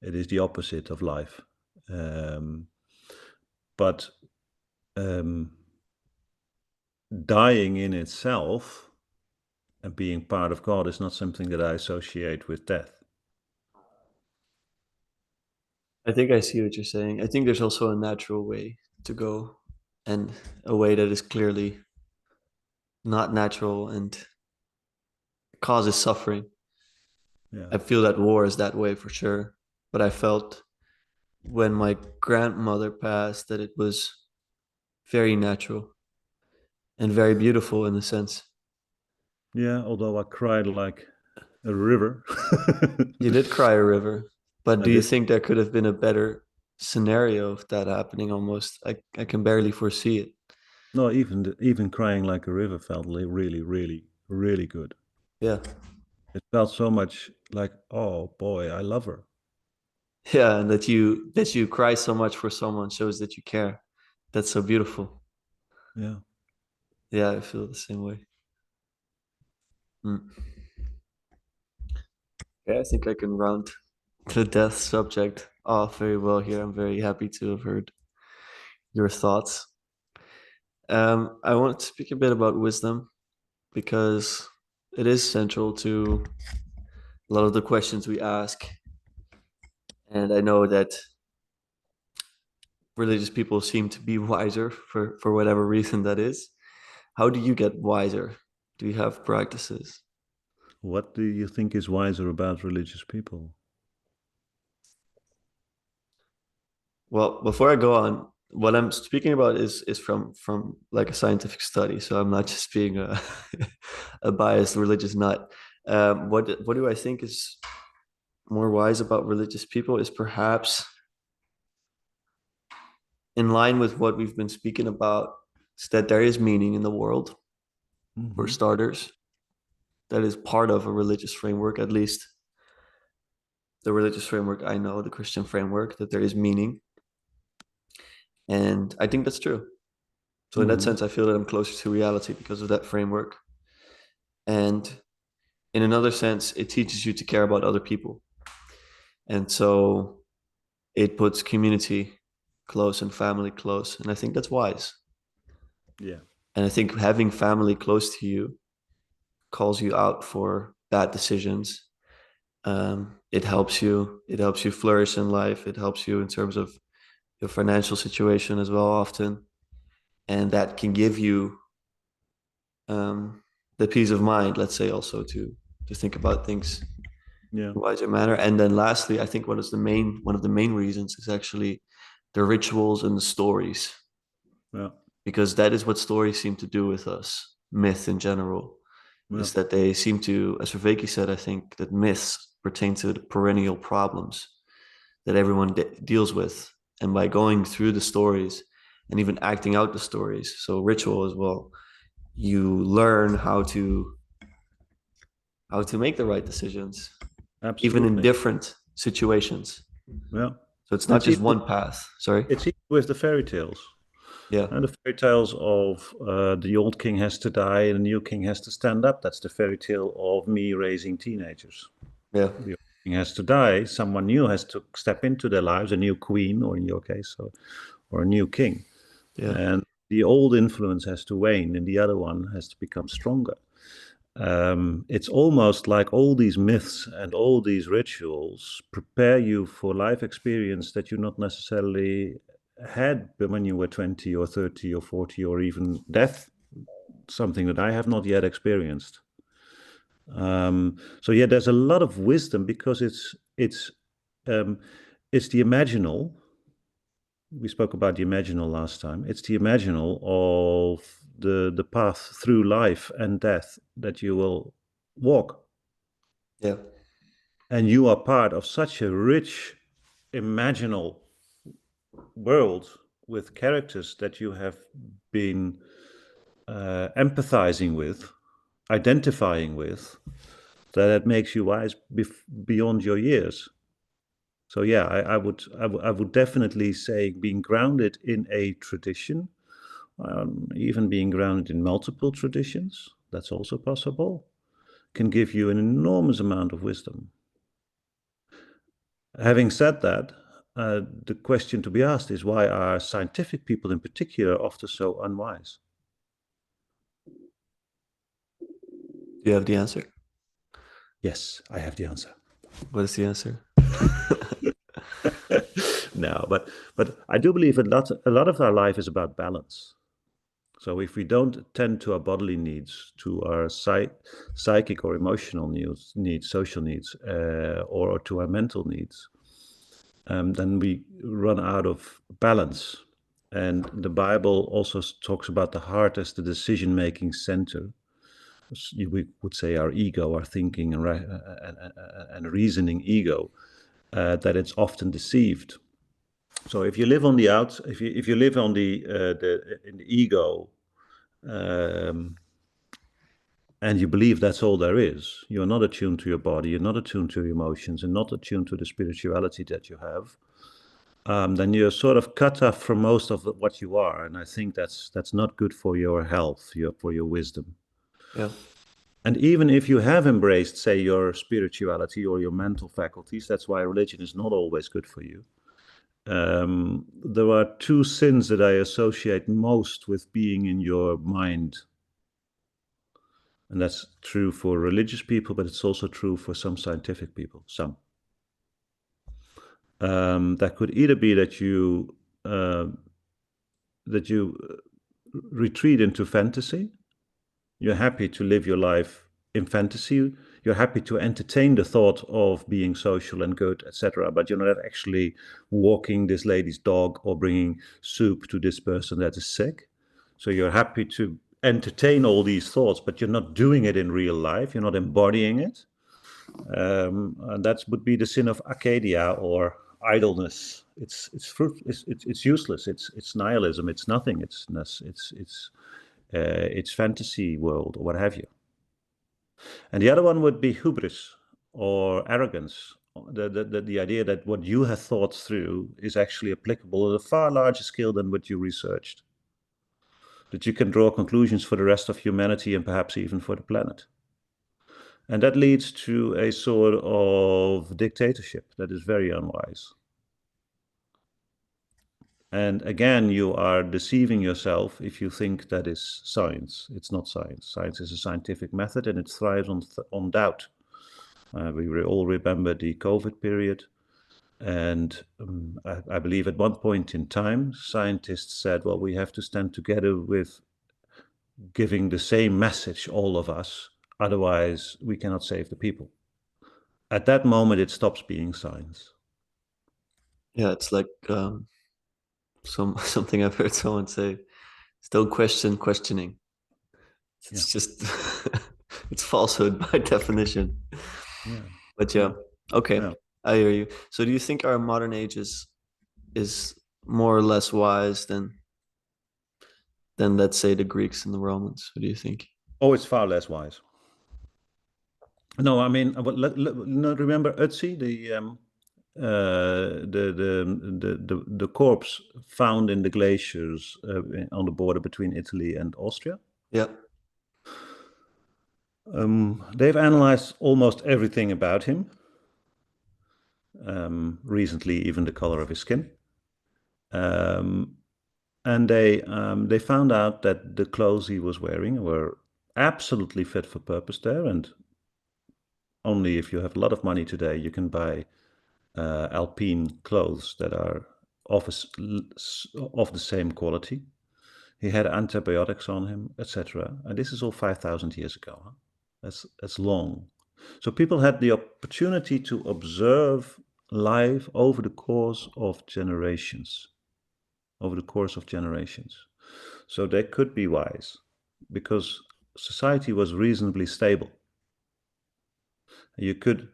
It is the opposite of life. Um, but um, dying in itself and being part of God is not something that I associate with death. I think I see what you're saying. I think there's also a natural way to go and a way that is clearly not natural and causes suffering. Yeah. I feel that war is that way for sure. But I felt when my grandmother passed that it was very natural and very beautiful in a sense. Yeah, although I cried like a river. You did cry a river, but I do you did. think there could have been a better scenario of that happening almost? I can barely foresee it. No, even crying like a river felt really, really, really good. Yeah. It felt so much like, oh boy, I love her. Yeah, and that you cry so much for someone shows that you care. That's so beautiful. Yeah. Yeah, I feel the same way. Mm. Yeah, I think I can round the death subject off very well here. I'm very happy to have heard your thoughts. I want to speak a bit about wisdom because it is central to a lot of the questions we ask. And I know that religious people seem to be wiser for whatever reason that is. How do you get wiser? Do you have practices? What do you think is wiser about religious people? Well, before I go on, what I'm speaking about is from like a scientific study, so I'm not just being a a biased religious nut. What do I think is more wise about religious people is perhaps in line with what we've been speaking about, is that there is meaning in the world for Hmm. starters. That is part of a religious framework, at least. the religious framework I know, the Christian framework, that there is meaning. And I think that's true. So in that sense, I feel that I'm closer to reality because of that framework. And in another sense, it teaches you to care about other people. And so it puts community close and family close. And I think that's wise. Yeah. And I think having family close to you calls you out for bad decisions. It helps you. It helps you flourish in life. It helps you in terms of your financial situation as well, often, and that can give you the peace of mind. Let's say also to think about things Yeah. in a wiser manner. And then lastly, I think one of the main reasons is actually the rituals and the stories, Yeah. because that is what stories seem to do with us. Myth in general Yeah. is that they seem to, as Vervaeke said, I think that myths pertain to the perennial problems that everyone deals with. And by going through the stories and even acting out the stories, so ritual as well, you learn how to make the right decisions, even in Absolutely. different situations. Yeah. So it's not It's just even, one path. Sorry. it's even with the fairy tales. Yeah. And the fairy tales of the old king has to die and the new king has to stand up. That's the fairy tale of me raising teenagers. Yeah. The old king has to die. Someone new has to step into their lives, a new queen, or in your case, or a new king. Yeah. And the old influence has to wane and the other one has to become stronger. It's almost like all these myths and all these rituals prepare you for life experience that you not necessarily had when you were 20 or 30 or 40, or even death, something that I have not yet experienced. So yeah, there's a lot of wisdom because um, it's the imaginal. We spoke about the imaginal last time. It's the imaginal of the path through life and death that you will walk. Yeah. And you are part of such a rich imaginal world with characters that you have been empathizing with, identifying with, that it makes you wise beyond your years. So yeah, I would definitely say being grounded in a tradition, even being grounded in multiple traditions, that's also possible, can give you an enormous amount of wisdom. Having said that, the question to be asked is, why are scientific people in particular often so unwise? Do you have the answer? Yes, I have the answer. What is the answer? No, but I do believe a lot of our life is about balance. So if we don't attend to our bodily needs, to our psychic or emotional needs, social needs, or to our mental needs, then we run out of balance. And the Bible also talks about the heart as the decision-making center. We would say our ego, our thinking and reasoning ego, that it's often deceived. So if you live on the if you live on in the ego, and you believe that's all there is, you're not attuned to your body, you're not attuned to your emotions, and not attuned to the spirituality that you have, then you're sort of cut off from most of what you are. And I think that's not good for your health, for your wisdom. Yeah. And even if you have embraced, say, your spirituality or your mental faculties, that's why religion is not always good for you. There are two sins that I associate most with being in your mind. And that's true for religious people, but it's also true for some scientific people, some. That could either be that uh, you retreat into fantasy. You're happy to live your life in fantasy. You're happy to entertain the thought of being social and good, etc. But you're not actually walking this lady's dog or bringing soup to this person that is sick. So you're happy to entertain all these thoughts, but you're not doing it in real life. You're not embodying it. And that would be the sin of acedia, or idleness. It's useless. It's nihilism. It's nothing. It's fantasy world or what have you. And the other one would be hubris, or arrogance, the idea that what you have thought through is actually applicable at a far larger scale than what you researched. That you can draw conclusions for the rest of humanity and perhaps even for the planet. And that leads to a sort of dictatorship that is very unwise. And again, you are deceiving yourself if you think that is science. It's not science. Science is a scientific method and it thrives on doubt. We all remember the COVID period. And I believe at one point in time, scientists said, well, we have to stand together with giving the same message, all of us. Otherwise, we cannot save the people. At that moment, it stops being science. Yeah, it's like something I've heard someone say. Don't question questioning. Yeah. It's just it's falsehood by definition. Yeah. But yeah, okay, Yeah. I hear you. So do you think our modern age is more or less wise than let's say the Greeks and the Romans? What do you think? Oh, it's far less wise. No, I mean, remember Ötzi, the corpse found in the glaciers on the border between Italy and Austria. Yeah. They've analyzed almost everything about him. Recently, even the color of his skin. And they found out that the clothes he was wearing were absolutely fit for purpose there, and only if you have a lot of money today you can buy alpine clothes that are of the same quality. He had antibiotics on him, etc. And this is all 5,000 years ago. Huh? That's long. So people had the opportunity to observe life over the course of generations. So they could be wise because society was reasonably stable. You could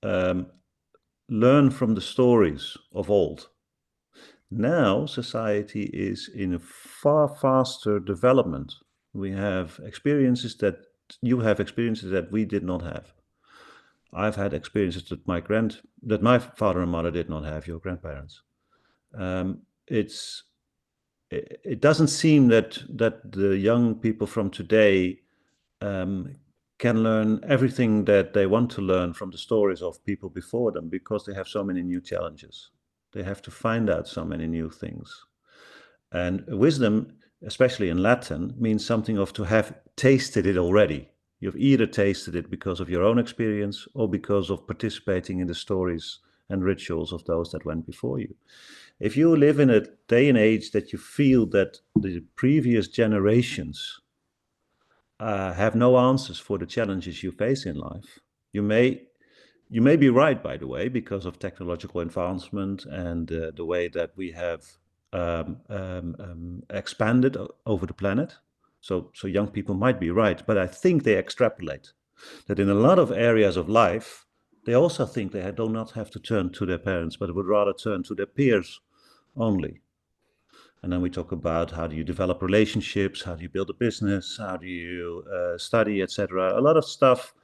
learn from the stories of old. Now society is in a far faster development. We have experiences that we did not have. I've had experiences that my father and mother did not have, your grandparents. It doesn't seem that the young people from today can learn everything that they want to learn from the stories of people before them because they have so many new challenges. They have to find out so many new things. And wisdom, especially in Latin, means something of to have tasted it already. You've either tasted it because of your own experience or because of participating in the stories and rituals of those that went before you. If you live in a day and age that you feel that the previous generations have no answers for the challenges you face in life, you may be right, by the way, because of technological advancement and the way that we have expanded over the planet. So young people might be right, but I think they extrapolate that in a lot of areas of life, they also think they do not have to turn to their parents, but would rather turn to their peers only. And then we talk about how do you develop relationships, how do you build a business, how do you study, etc. A lot of stuff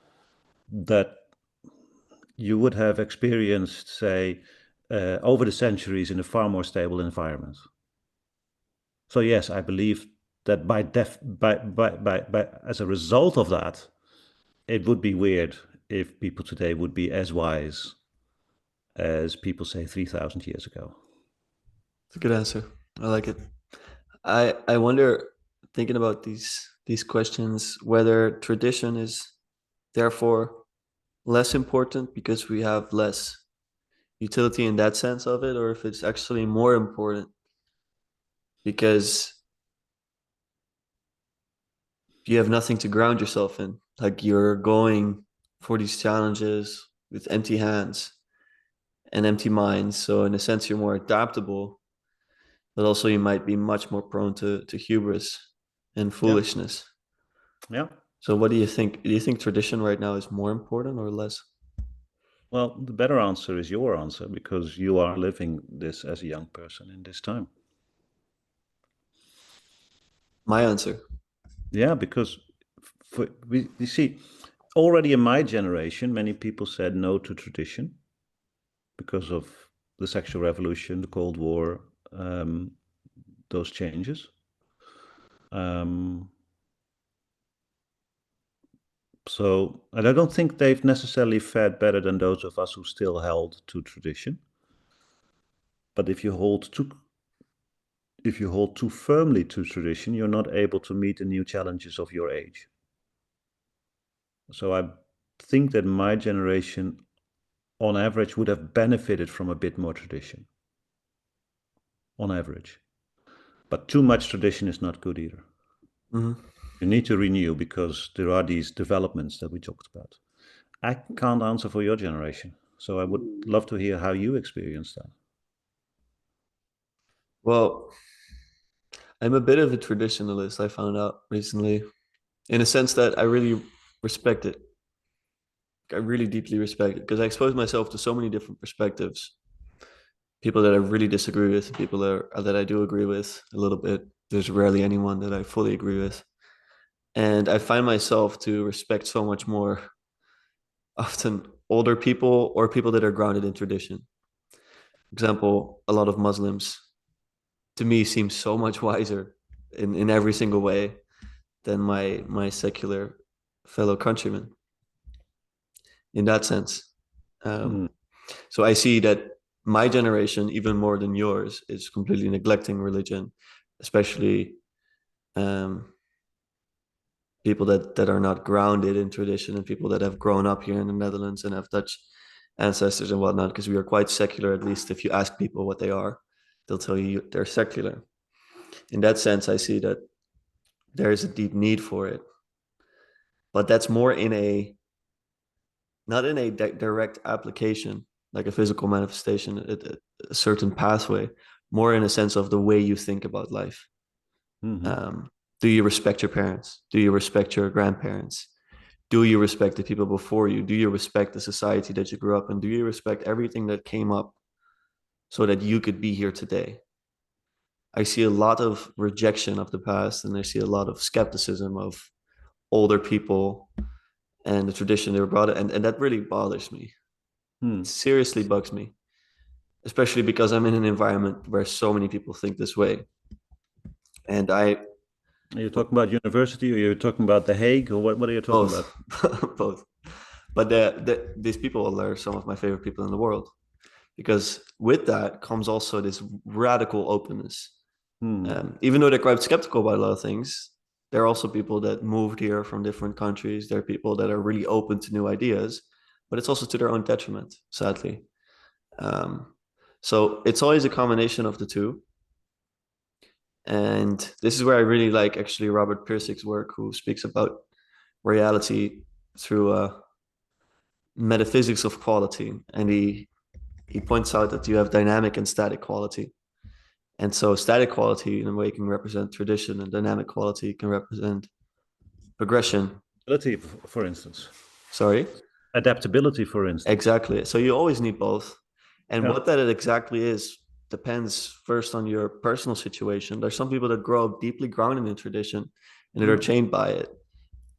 that you would have experienced, say, over the centuries in a far more stable environment. So yes, I believe that as a result of that, it would be weird if people today would be as wise as people say 3,000 years ago. It's a good answer. I like it. I wonder, thinking about these questions, whether tradition is therefore less important because we have less utility in that sense of it, or if it's actually more important because you have nothing to ground yourself in. Like you're going for these challenges with empty hands and empty minds. So in a sense, you're more adaptable, but also you might be much more prone to hubris and Yeah. foolishness. Yeah. So what do you think? Do you think tradition right now is more important or less? Well, the better answer is your answer because you are living this as a young person in this time. My answer. Yeah, because you see, already in my generation, many people said no to tradition. because of the sexual revolution, the Cold War, those changes. And I don't think they've necessarily fared better than those of us who still held to tradition. But if you hold too firmly to tradition, you're not able to meet the new challenges of your age. So I think that my generation, on average, would have benefited from a bit more tradition. On average. But too much tradition is not good either. Mm-hmm. You need to renew because there are these developments that we talked about. I can't answer for your generation, so I would love to hear how you experience that. Well, I'm a bit of a traditionalist, I found out recently, in a sense that I really respect it. I really deeply respect it because I expose myself to so many different perspectives. People that I really disagree with, people that I do agree with a little bit. There's rarely anyone that I fully agree with. And I find myself to respect so much more often older people or people that are grounded in tradition. For example, a lot of Muslims to me seem so much wiser in every single way than my secular fellow countrymen in that sense. Hmm. So I see that my generation, even more than yours, is completely neglecting religion, especially um, people that are not grounded in tradition and people that have grown up here in the Netherlands and have Dutch ancestors and whatnot, because we are quite secular. At least if you ask people what they are, they'll tell you they're secular. In that sense, I see that there is a deep need for it, but that's more in a not in a direct application like a physical manifestation, a certain pathway, more in a sense of the way you think about life. Mm-hmm. Do you respect your parents? Do you respect your grandparents? Do you respect the people before you? Do you respect the society that you grew up in? Do you respect everything that came up so that you could be here today? I see a lot of rejection of the past and I see a lot of skepticism of older people and the tradition they were brought up, and that really bothers me. It seriously bugs me, especially because I'm in an environment where so many people think this way. And I Are you talking about university, or you're talking about The Hague, or what are you talking both, about? both. But these people are some of my favorite people in the world because with that comes also this radical openness. Even though they're quite skeptical about a lot of things, there are also people that moved here from different countries. There are people that are really open to new ideas, but it's also to their own detriment, sadly. Um, so it's always a combination of the two. And this is where I really like actually Robert Pirsig's work, who speaks about reality through metaphysics of quality. And he points out that you have dynamic and static quality. And so static quality in a way can represent tradition and dynamic quality can represent progression. Adaptability, for instance. Sorry? Adaptability, for instance. Exactly. So you always need both. And Yeah. what that exactly is depends first on your personal situation. There's some people that grow up deeply grounded in tradition and that are chained by it.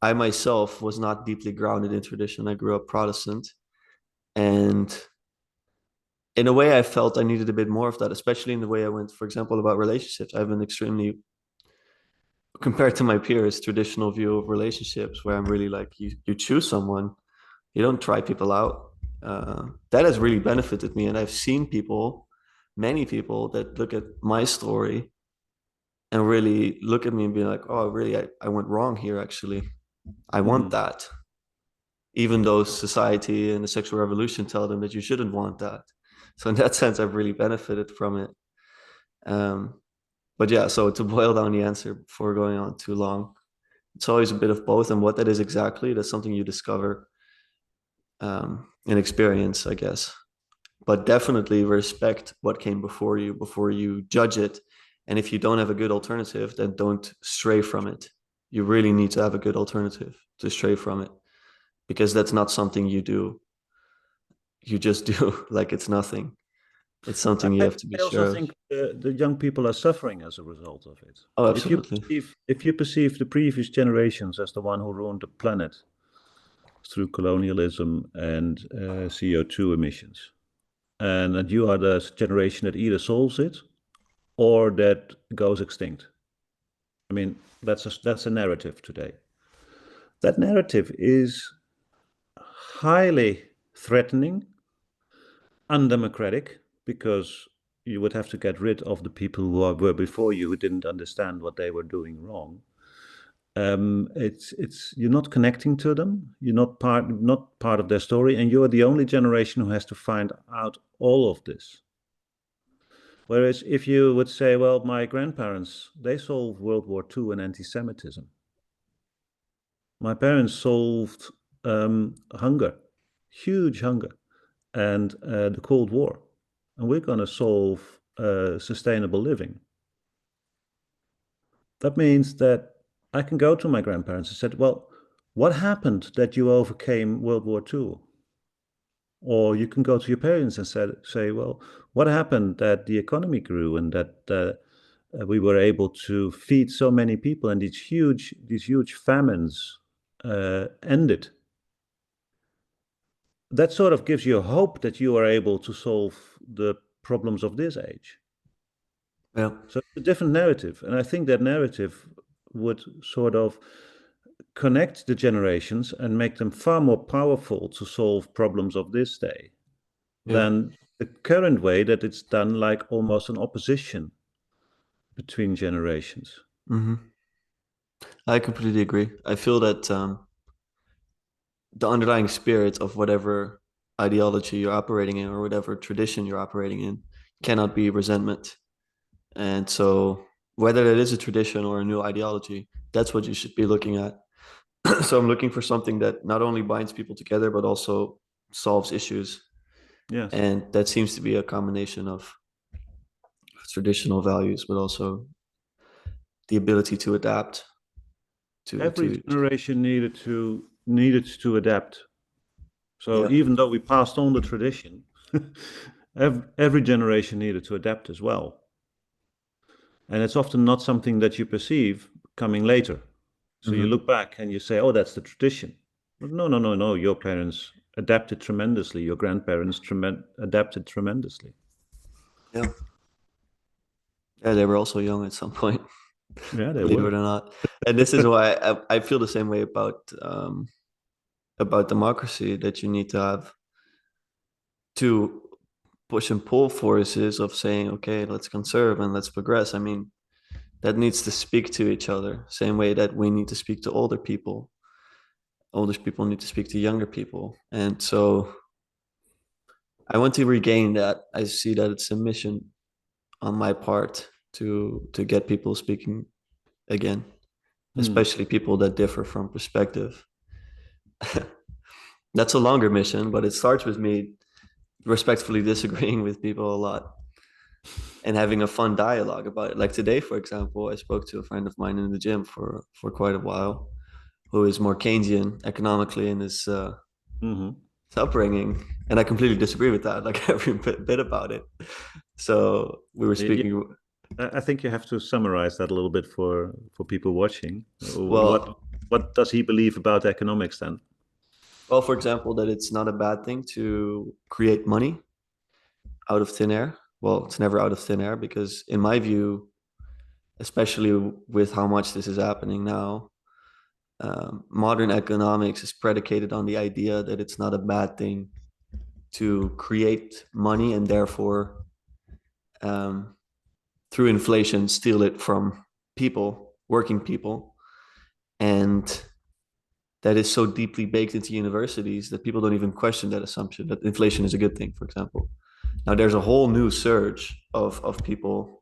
I myself was not deeply grounded in tradition. I grew up Protestant. And in a way, I felt I needed a bit more of that, especially in the way I went, for example, about relationships. I have an extremely, compared to my peers, traditional view of relationships where I'm really like, you choose someone, you don't try people out. That has really benefited me. And I've seen people, many people that look at my story and really look at me and be like, oh, really, I went wrong here, actually. I want that. Even though society and the sexual revolution tell them that you shouldn't want that. So in that sense, I've really benefited from it. But yeah, so to boil down the answer before going on too long, it's always a bit of both. And what that is exactly, that's something you discover in experience, I guess. But definitely respect what came before you judge it. And if you don't have a good alternative, then don't stray from it. You really need to have a good alternative to stray from it because that's not something you do. You just do like it's nothing. It's something you I, have to be I also sure of. think the young people are suffering as a result of it. Oh, If you absolutely. perceive the previous generations as the one who ruined the planet through colonialism and CO2 emissions, and that you are the generation that either solves it or that goes extinct. I mean, that's a narrative today. That narrative is highly threatening, undemocratic, because you would have to get rid of the people who were before you who didn't understand what they were doing wrong. It's you're not connecting to them. You're not part of their story, and you're the only generation who has to find out all of this. Whereas if you would say, well, my grandparents, they solved World War II and anti-Semitism. My parents solved hunger, huge hunger, and the Cold War. And we're going to solve sustainable living. That means that I can go to my grandparents and said, well, what happened that you overcame World War II? Or you can go to your parents and say, well, what happened that the economy grew and that we were able to feed so many people and these huge famines ended? That sort of gives you hope that you are able to solve the problems of this age. Yeah. So it's a different narrative. And I think that narrative would sort of connect the generations and make them far more powerful to solve problems of this day than the current way that it's done, like almost an opposition between generations. Mm-hmm. I completely agree. I feel that the underlying spirit of whatever ideology you're operating in or whatever tradition you're operating in cannot be resentment. And so, whether it is a tradition or a new ideology, that's what you should be looking at. So, I'm looking for something that not only binds people together, but also solves issues. Yes. And that seems to be a combination of traditional values, but also the ability to adapt Every to generation needed to adapt. So yeah. even though we passed on the tradition, every generation needed to adapt as well. And it's often not something that you perceive coming later. So you Mm-hmm. look back and you say, oh, that's the tradition. But no, no, no, no. Your parents adapted tremendously. Your grandparents adapted tremendously. Yeah. Yeah, they were also young at some point, Yeah, they believe it were. or not. And this is why I feel the same way about democracy, that you need to have two push and pull forces of saying, okay, let's conserve and let's progress. I mean, that needs to speak to each other, same way that we need to speak to older people. Older people need to speak to younger people. And so I want to regain that. I see that it's a mission on my part to get people speaking again, Hmm. especially people that differ from perspective. That's a longer mission, but it starts with me respectfully disagreeing with people a lot and having a fun dialogue about it. Like today, for example, I spoke to a friend of mine in the gym for quite a while, who is more Keynesian economically in his Mm-hmm. upbringing, and I completely disagree with that, like every bit about it. So we were Yeah, speaking. I think you have to summarize that a little bit for people watching. What Well, what does he believe about economics then? well, for example, that it's not a bad thing to create money out of thin air. Well, it's never out of thin air because, in my view, especially with how much this is happening now, modern economics is predicated on the idea that it's not a bad thing to create money and therefore, um, through inflation, steal it from people, working people. And that is so deeply baked into universities that people don't even question that assumption that inflation is a good thing, for example. Now, there's a whole new surge of people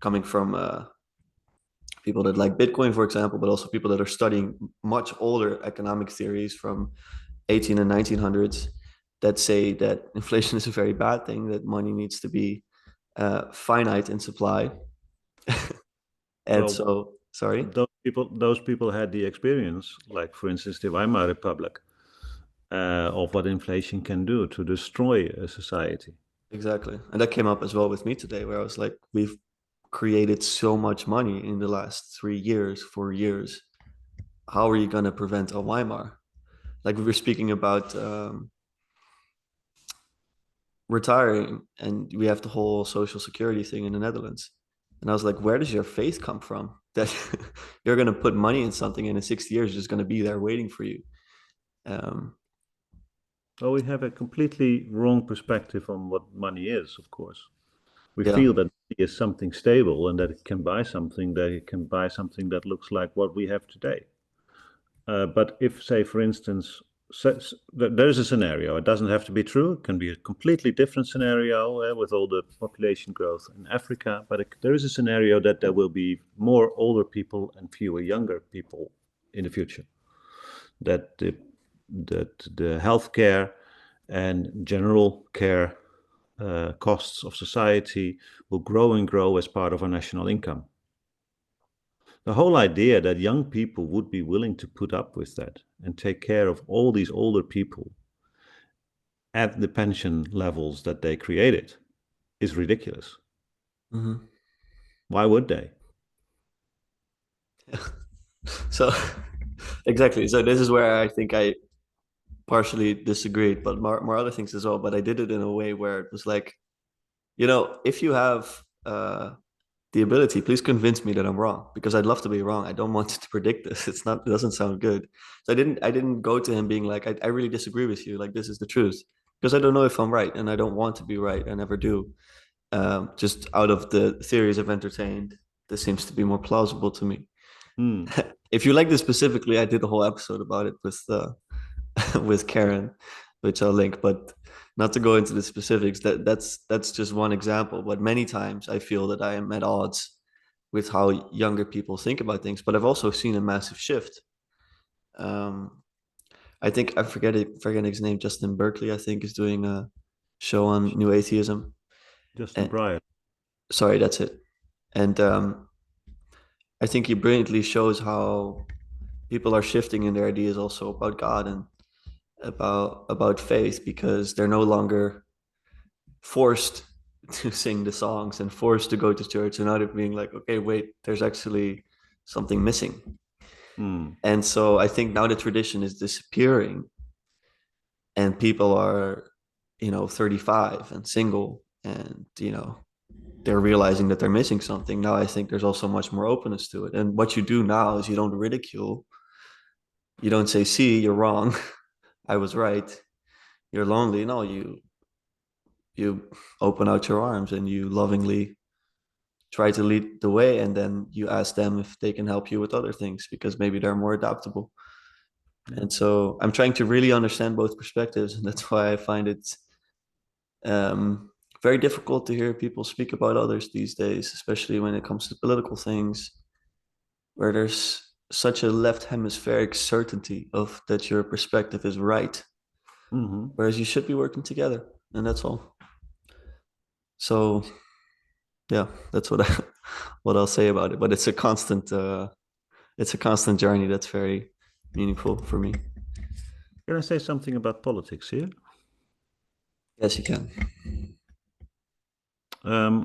coming from people that like Bitcoin, for example, but also people that are studying much older economic theories from 18 and 1900s that say that inflation is a very bad thing, that money needs to be finite in supply. And Well, so, sorry. those people had the experience, like for instance, the Weimar Republic, of what inflation can do to destroy a society. Exactly. And that came up as well with me today, where I was like, we've created so much money in the last 3 years, 4 years. How are you going to prevent a Weimar? Like we were speaking about retiring and we have the whole social security thing in the Netherlands. And I was like, where does your faith come from? That you're going to put money in something and in 60 years, it's just going to be there waiting for you. Um, Well, we have a completely wrong perspective on what money is, of course. We yeah. feel that money is something stable and that it can buy something, that looks like what we have today. But if, say, for instance, there's a scenario, it doesn't have to be true, it can be a completely different scenario with all the population growth in Africa, but there is a scenario that there will be more older people and fewer younger people in the future. That the healthcare and general care costs of society will grow and grow as part of our national income. The whole idea that young people would be willing to put up with that and take care of all these older people at the pension levels that they created is ridiculous. Mhm. Why would they? So exactly. So this is where I think I partially disagreed, but more other things as well. But I did it in a way where it was like, if you have the ability, please convince me that I'm wrong because I'd love to be wrong. I don't want to predict this. It doesn't sound good. So I didn't go to him being like, I really disagree with you. Like, this is the truth because I don't know if I'm right and I don't want to be right. I never do. Just out of the theories I've entertained, this seems to be more plausible to me. Hmm. If you like this specifically, I did a whole episode about it with with Karen, which I'll link. But not to go into the specifics, that's just one example. But many times I feel that I am at odds with how younger people think about things. But I've also seen a massive shift. Um, I think I forget his name. Justin Berkeley, I think, is doing a show on new atheism. Justin And Breyer. sorry, that's it. And I think he brilliantly shows how people are shifting in their ideas also about God and about faith because they're no longer forced to sing the songs and forced to go to church and now they're being like, okay, wait, there's actually something missing. Hmm. And so I think now the tradition is disappearing and people are, 35 and single and, they're realizing that they're missing something. Now I think there's also much more openness to it. And what you do now is you don't ridicule, you don't say, see, you're wrong. I was right. You're lonely. No, you open out your arms and you lovingly try to lead the way, and then you ask them if they can help you with other things because maybe they're more adaptable. Yeah. And so I'm trying to really understand both perspectives, and that's why I find it very difficult to hear people speak about others these days, especially when it comes to political things, where there's such a left hemispheric certainty of that your perspective is right, Mm-hmm. whereas you should be working together, and that's all. So yeah, that's what what I'll say about it. But it's a constant journey that's very meaningful for me. Can I say something about politics here? Yes, you can.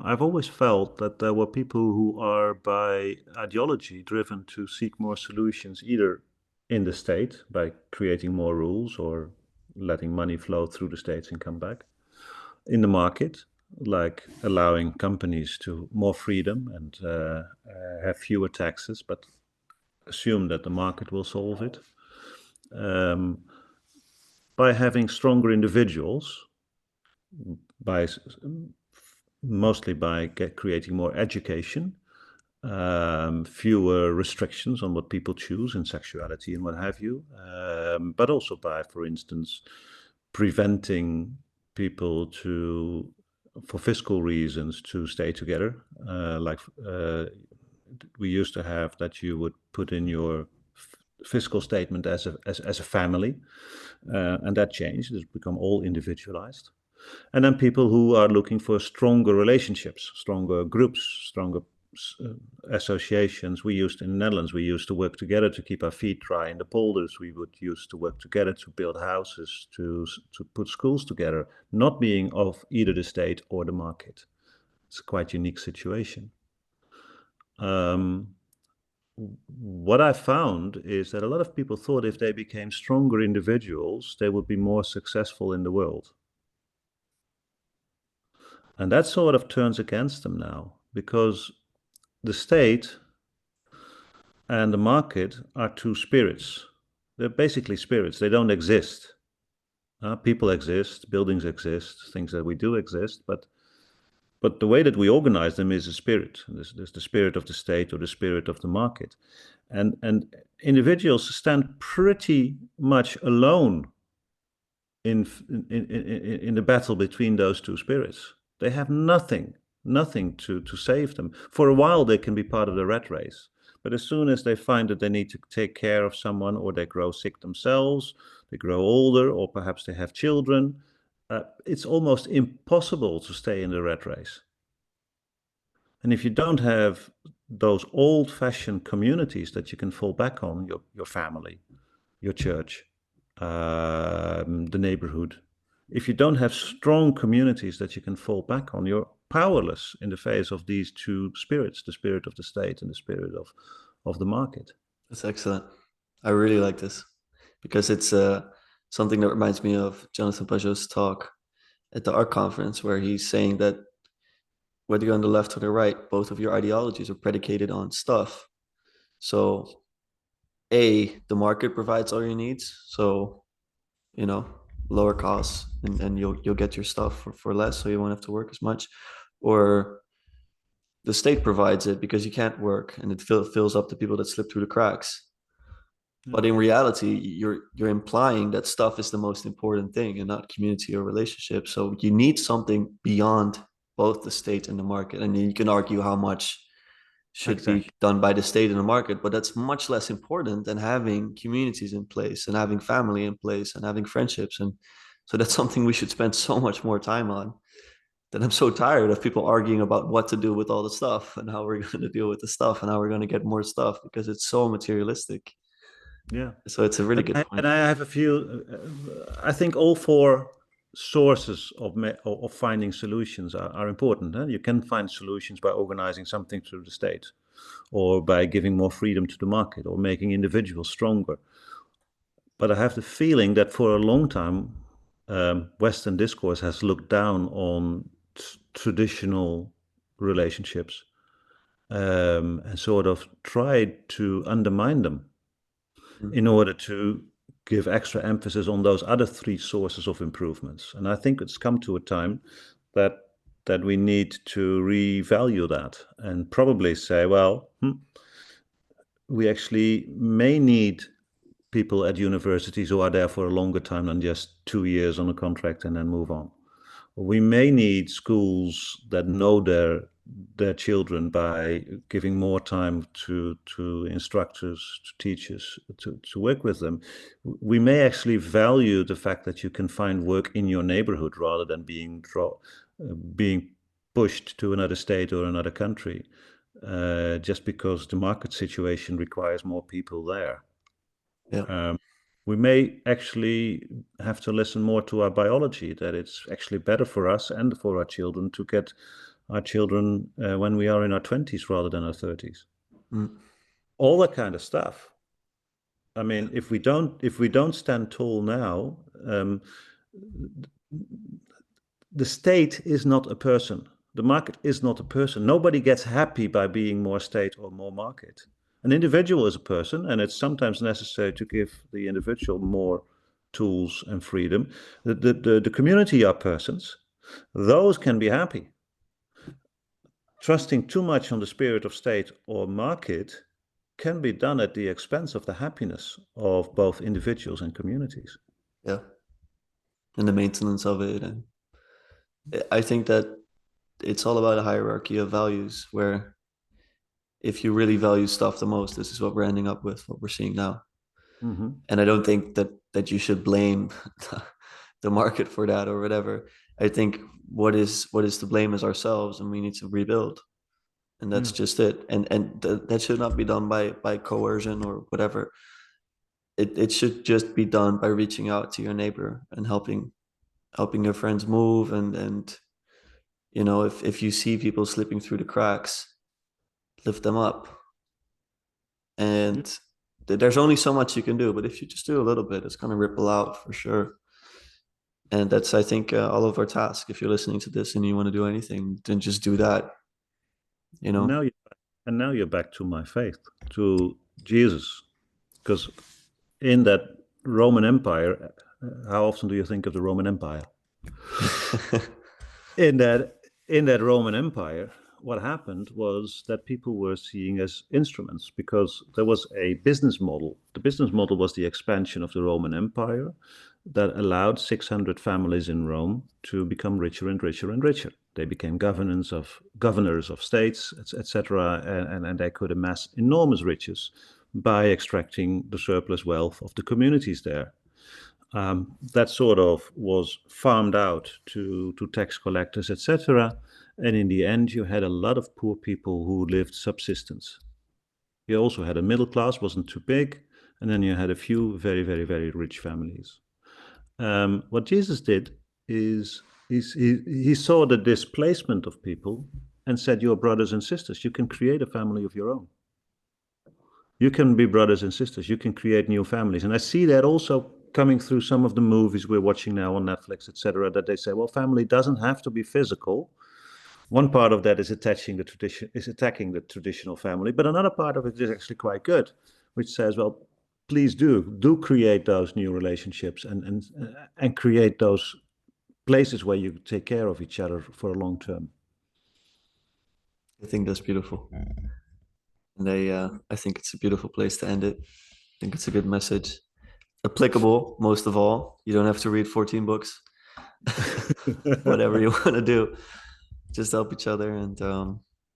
I've always felt that there were people who are by ideology driven to seek more solutions, either in the state by creating more rules or letting money flow through the states and come back, in the market, like allowing companies to more freedom and have fewer taxes, but assume that the market will solve it. Um, by having stronger individuals, by mostly by creating more education, fewer restrictions on what people choose in sexuality and what have you, but also by, for instance, preventing people for fiscal reasons, to stay together. Like we used to have that you would put in your fiscal statement as a family, and that changed. It's become all individualized. And then people who are looking for stronger relationships, stronger groups, stronger uh, associations. We used in the Netherlands, we used to work together to keep our feet dry in the polders. We would use to work together to build houses, to put schools together, not being of either the state or the market. It's a quite unique situation. Um, what I found is that a lot of people thought if they became stronger individuals, they would be more successful in the world. And that sort of turns against them now, because the state and the market are two spirits. They're basically spirits. They don't exist. People exist, buildings exist, things that we do exist, but the way that we organize them is a spirit. There's the spirit of the state or the spirit of the market. And individuals stand pretty much alone in the battle between those two spirits. They have nothing to save them. For a while, they can be part of the rat race. But as soon as they find that they need to take care of someone, or they grow sick themselves, they grow older, or perhaps they have children, it's almost impossible to stay in the rat race. And if you don't have those old-fashioned communities that you can fall back on, your family, your church, the neighborhood, if you don't have strong communities that you can fall back on, you're powerless in the face of these two spirits, the spirit of the state and the spirit of the market. That's excellent. I really like this because it's something that reminds me of Jonathan Pageau's talk at the ARC conference, where he's saying that whether you're on the left or the right, both of your ideologies are predicated on stuff. So the market provides all your needs. So, lower costs, and you'll get your stuff for less, so you won't have to work as much. Or the state provides it because you can't work, and it fills up the people that slip through the cracks. But in reality, you're implying that stuff is the most important thing and not community or relationship. So you need something beyond both the state and the market. And you can argue how much should be done by the state and the market, but that's much less important than having communities in place and having family in place and having friendships. And so that's something we should spend so much more time on. That I'm so tired of people arguing about what to do with all the stuff and how we're going to deal with the stuff and how we're going to get more stuff, because it's so materialistic. Yeah. So it's a really good point. And I have a few, I think all four sources of finding solutions are important. You can find solutions by organizing something through the state, or by giving more freedom to the market, or making individuals stronger. But I have the feeling that for a long time, Western discourse has looked down on traditional relationships, and sort of tried to undermine them in order to give extra emphasis on those other three sources of improvements. And I think it's come to a time that we need to revalue that and probably say, well, we actually may need people at universities who are there for a longer time than just 2 years on a contract and then move on. We may need schools that know their children by giving more time to instructors, to teachers, to work with them. We may actually value the fact that you can find work in your neighborhood rather than being pushed to another state or another country, just because the market situation requires more people there. Yeah. We may actually have to listen more to our biology, that it's actually better for us and for our children to get our children when we are in our 20s rather than our 30s. All that kind of stuff. I mean, if we don't stand tall now, the state is not a person. The market is not a person. Nobody gets happy by being more state or more market. An individual is a person, and it's sometimes necessary to give the individual more tools and freedom. The community are persons. Those can be happy. Trusting too much on the spirit of state or market can be done at the expense of the happiness of both individuals and communities. Yeah. And the maintenance of it. And I think that it's all about a hierarchy of values, where if you really value stuff the most, this is what we're ending up with, what we're seeing now. And I don't think that you should blame the market for that or whatever. I think what is to blame is ourselves, and we need to rebuild. And that's just it. And that should not be done by coercion or whatever. It should just be done by reaching out to your neighbor and helping your friends move. And if you see people slipping through the cracks, lift them up. And there's only so much you can do, but if you just do a little bit, it's going to ripple out for sure. And that's, I think, all of our task. If you're listening to this and you want to do anything, then just do that. You And know. now you're back to my faith, to Jesus, because in that Roman Empire, how often do you think of the Roman Empire? In that Roman Empire, what happened was that people were seeing as instruments because there was a business model. The business model was the expansion of the Roman Empire that allowed 600 families in Rome to become richer and richer and richer. They became governors of states, etc., and they could amass enormous riches by extracting the surplus wealth of the communities there. That sort of was farmed out to tax collectors, etc. And in the end, you had a lot of poor people who lived subsistence. You also had a middle class, wasn't too big, and then you had a few very, very, very rich families. What Jesus did is he saw the displacement of people and said, "You're brothers and sisters. You can create a family of your own. You can be brothers and sisters. You can create new families." And I see that also coming through some of the movies we're watching now on Netflix, etc., that they say, well, family doesn't have to be physical. One part of that is attacking the traditional family, but another part of it is actually quite good, which says, well, please do create those new relationships and create those places where you take care of each other for a long term. I think that's beautiful. And I think it's a beautiful place to end it. I think it's a good message. Applicable, most of all. You don't have to read 14 books. Whatever you want to do, just help each other and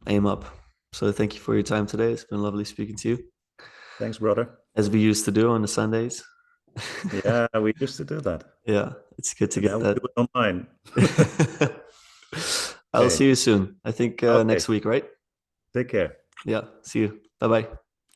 aim up. So thank you for your time today. It's been lovely speaking to you. Thanks, brother. As we used to do on the Sundays. Yeah, we used to do that. Yeah, it's good to And get now that. we do it online. I'll Okay. see you soon. I think Okay. next week, right? Take care. Yeah, see you. Bye-bye.